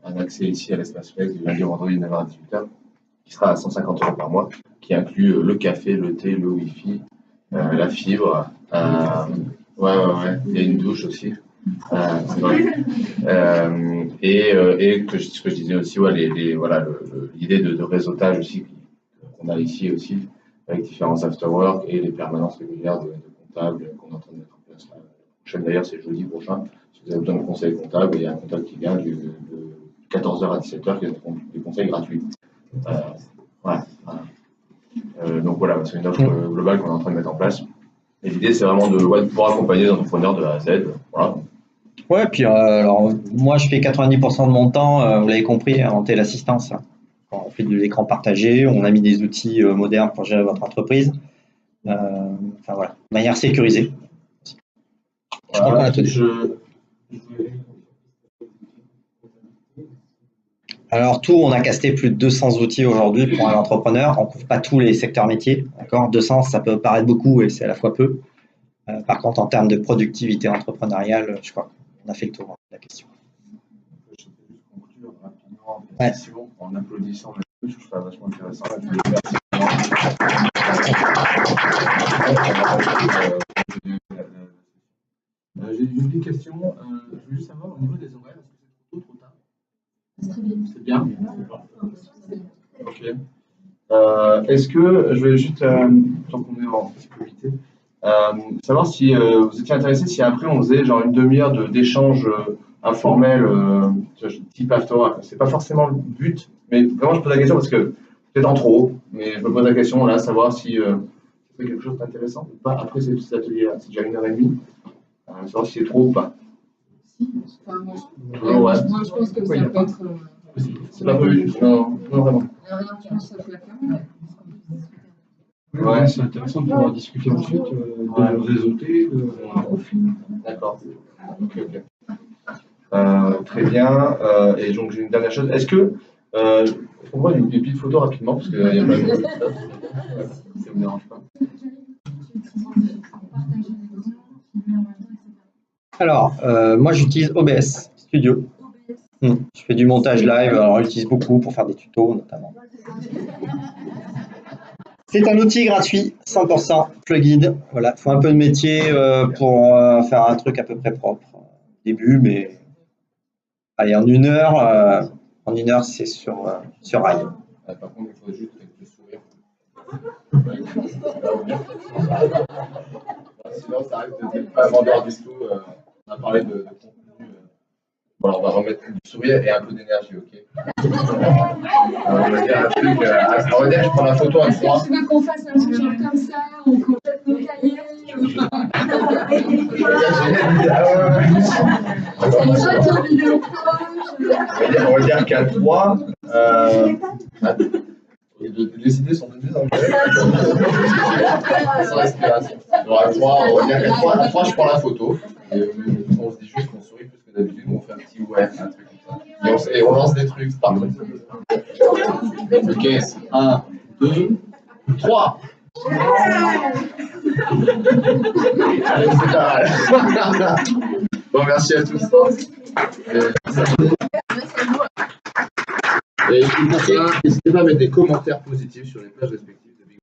un accès ici à l'espace flex du lundi au vendredi 9h à 18h, qui sera à 150 € par mois, qui inclut le café, le thé, le wifi, la fibre, il y a une douche aussi. Et ce que je disais aussi, l'idée de réseautage aussi qu'on a ici aussi, avec différents afterwork et les permanences régulières de comptables qu'on est en train de mettre en place. La prochaine d'ailleurs, c'est jeudi prochain. Si vous avez besoin de conseils comptables, il y a un comptable qui vient de 14h à 17h qui a des conseils gratuits. Donc voilà, c'est une offre globale qu'on est en train de mettre en place. Et l'idée, c'est vraiment de pouvoir accompagner les entrepreneurs de A à Z. Voilà. Ouais, puis alors moi, je fais 90% de mon temps, vous l'avez compris, en téléassistance. On fait de l'écran partagé, on a mis des outils modernes pour gérer votre entreprise. Enfin voilà, de manière sécurisée. Je crois qu'on a tout dit. Alors tout, on a casté plus de 200 outils aujourd'hui pour un entrepreneur. On ne couvre pas tous les secteurs métiers. 200, ça peut paraître beaucoup et c'est à la fois peu. Par contre, en termes de productivité entrepreneuriale, je crois qu'on a fait le tour de la question. Je vais juste conclure rapidement la session en applaudissant je trouve ça vachement intéressant. J'ai une petite question. Je veux juste savoir au niveau des horaires, est-ce que c'est trop tard? C'est bien. Ok. Est-ce que je vais juste, tant qu'on est en sécurité, savoir si vous étiez intéressé si après on faisait genre une demi-heure d'échange informel type after-work. C'est pas forcément le but, mais vraiment je pose la question parce que peut-être en trop, mais je me pose la question là, savoir si c'est quelque chose d'intéressant ou pas après ces petits ateliers, c'est déjà 1h30, savoir si c'est trop ou pas. Enfin, moi, je pense que ça peut être. C'est pas prévu, non, vraiment. Je pense que ça peut être quand même. Ouais, c'est intéressant de pouvoir discuter ensuite, de réseauter. D'accord. Ok. Très bien. Et donc j'ai une dernière chose. Est-ce que on voit une petite photo rapidement parce qu'il y a pas de ça ne vous dérange pas. Alors, moi j'utilise OBS Studio. Je fais du montage live, alors j'utilise beaucoup pour faire des tutos notamment. C'est un outil gratuit, 100% plugin. Voilà, il faut un peu de métier pour faire un truc à peu près propre au début, mais allez, en 1 heure, c'est sur rail. Par contre, il faut juste le sourire. Sinon, ça risque de ne pas vendeur du tout. On a parlé de contenu. Bon, on va remettre du sourire et un peu d'énergie, ok? On va dire un truc. On va dire que je prends la photo à 3. Tu veux qu'on fasse un truc comme ça, on complète nos cahiers? On va dire qu'à 3. Les idées sont de mieux en mieux. Sans respiration. Alors à 3, on va dire qu'à 3, je prends la photo. Et on se dit juste qu'on sourit plus que d'habitude, on fait un petit ouais, un truc comme ça. Et on lance des trucs par contre. Ok, 1, 2, 3. Allez, c'est pas mal. Bon, merci à tous. Et n'hésitez pas à mettre des commentaires positifs sur les pages respectives.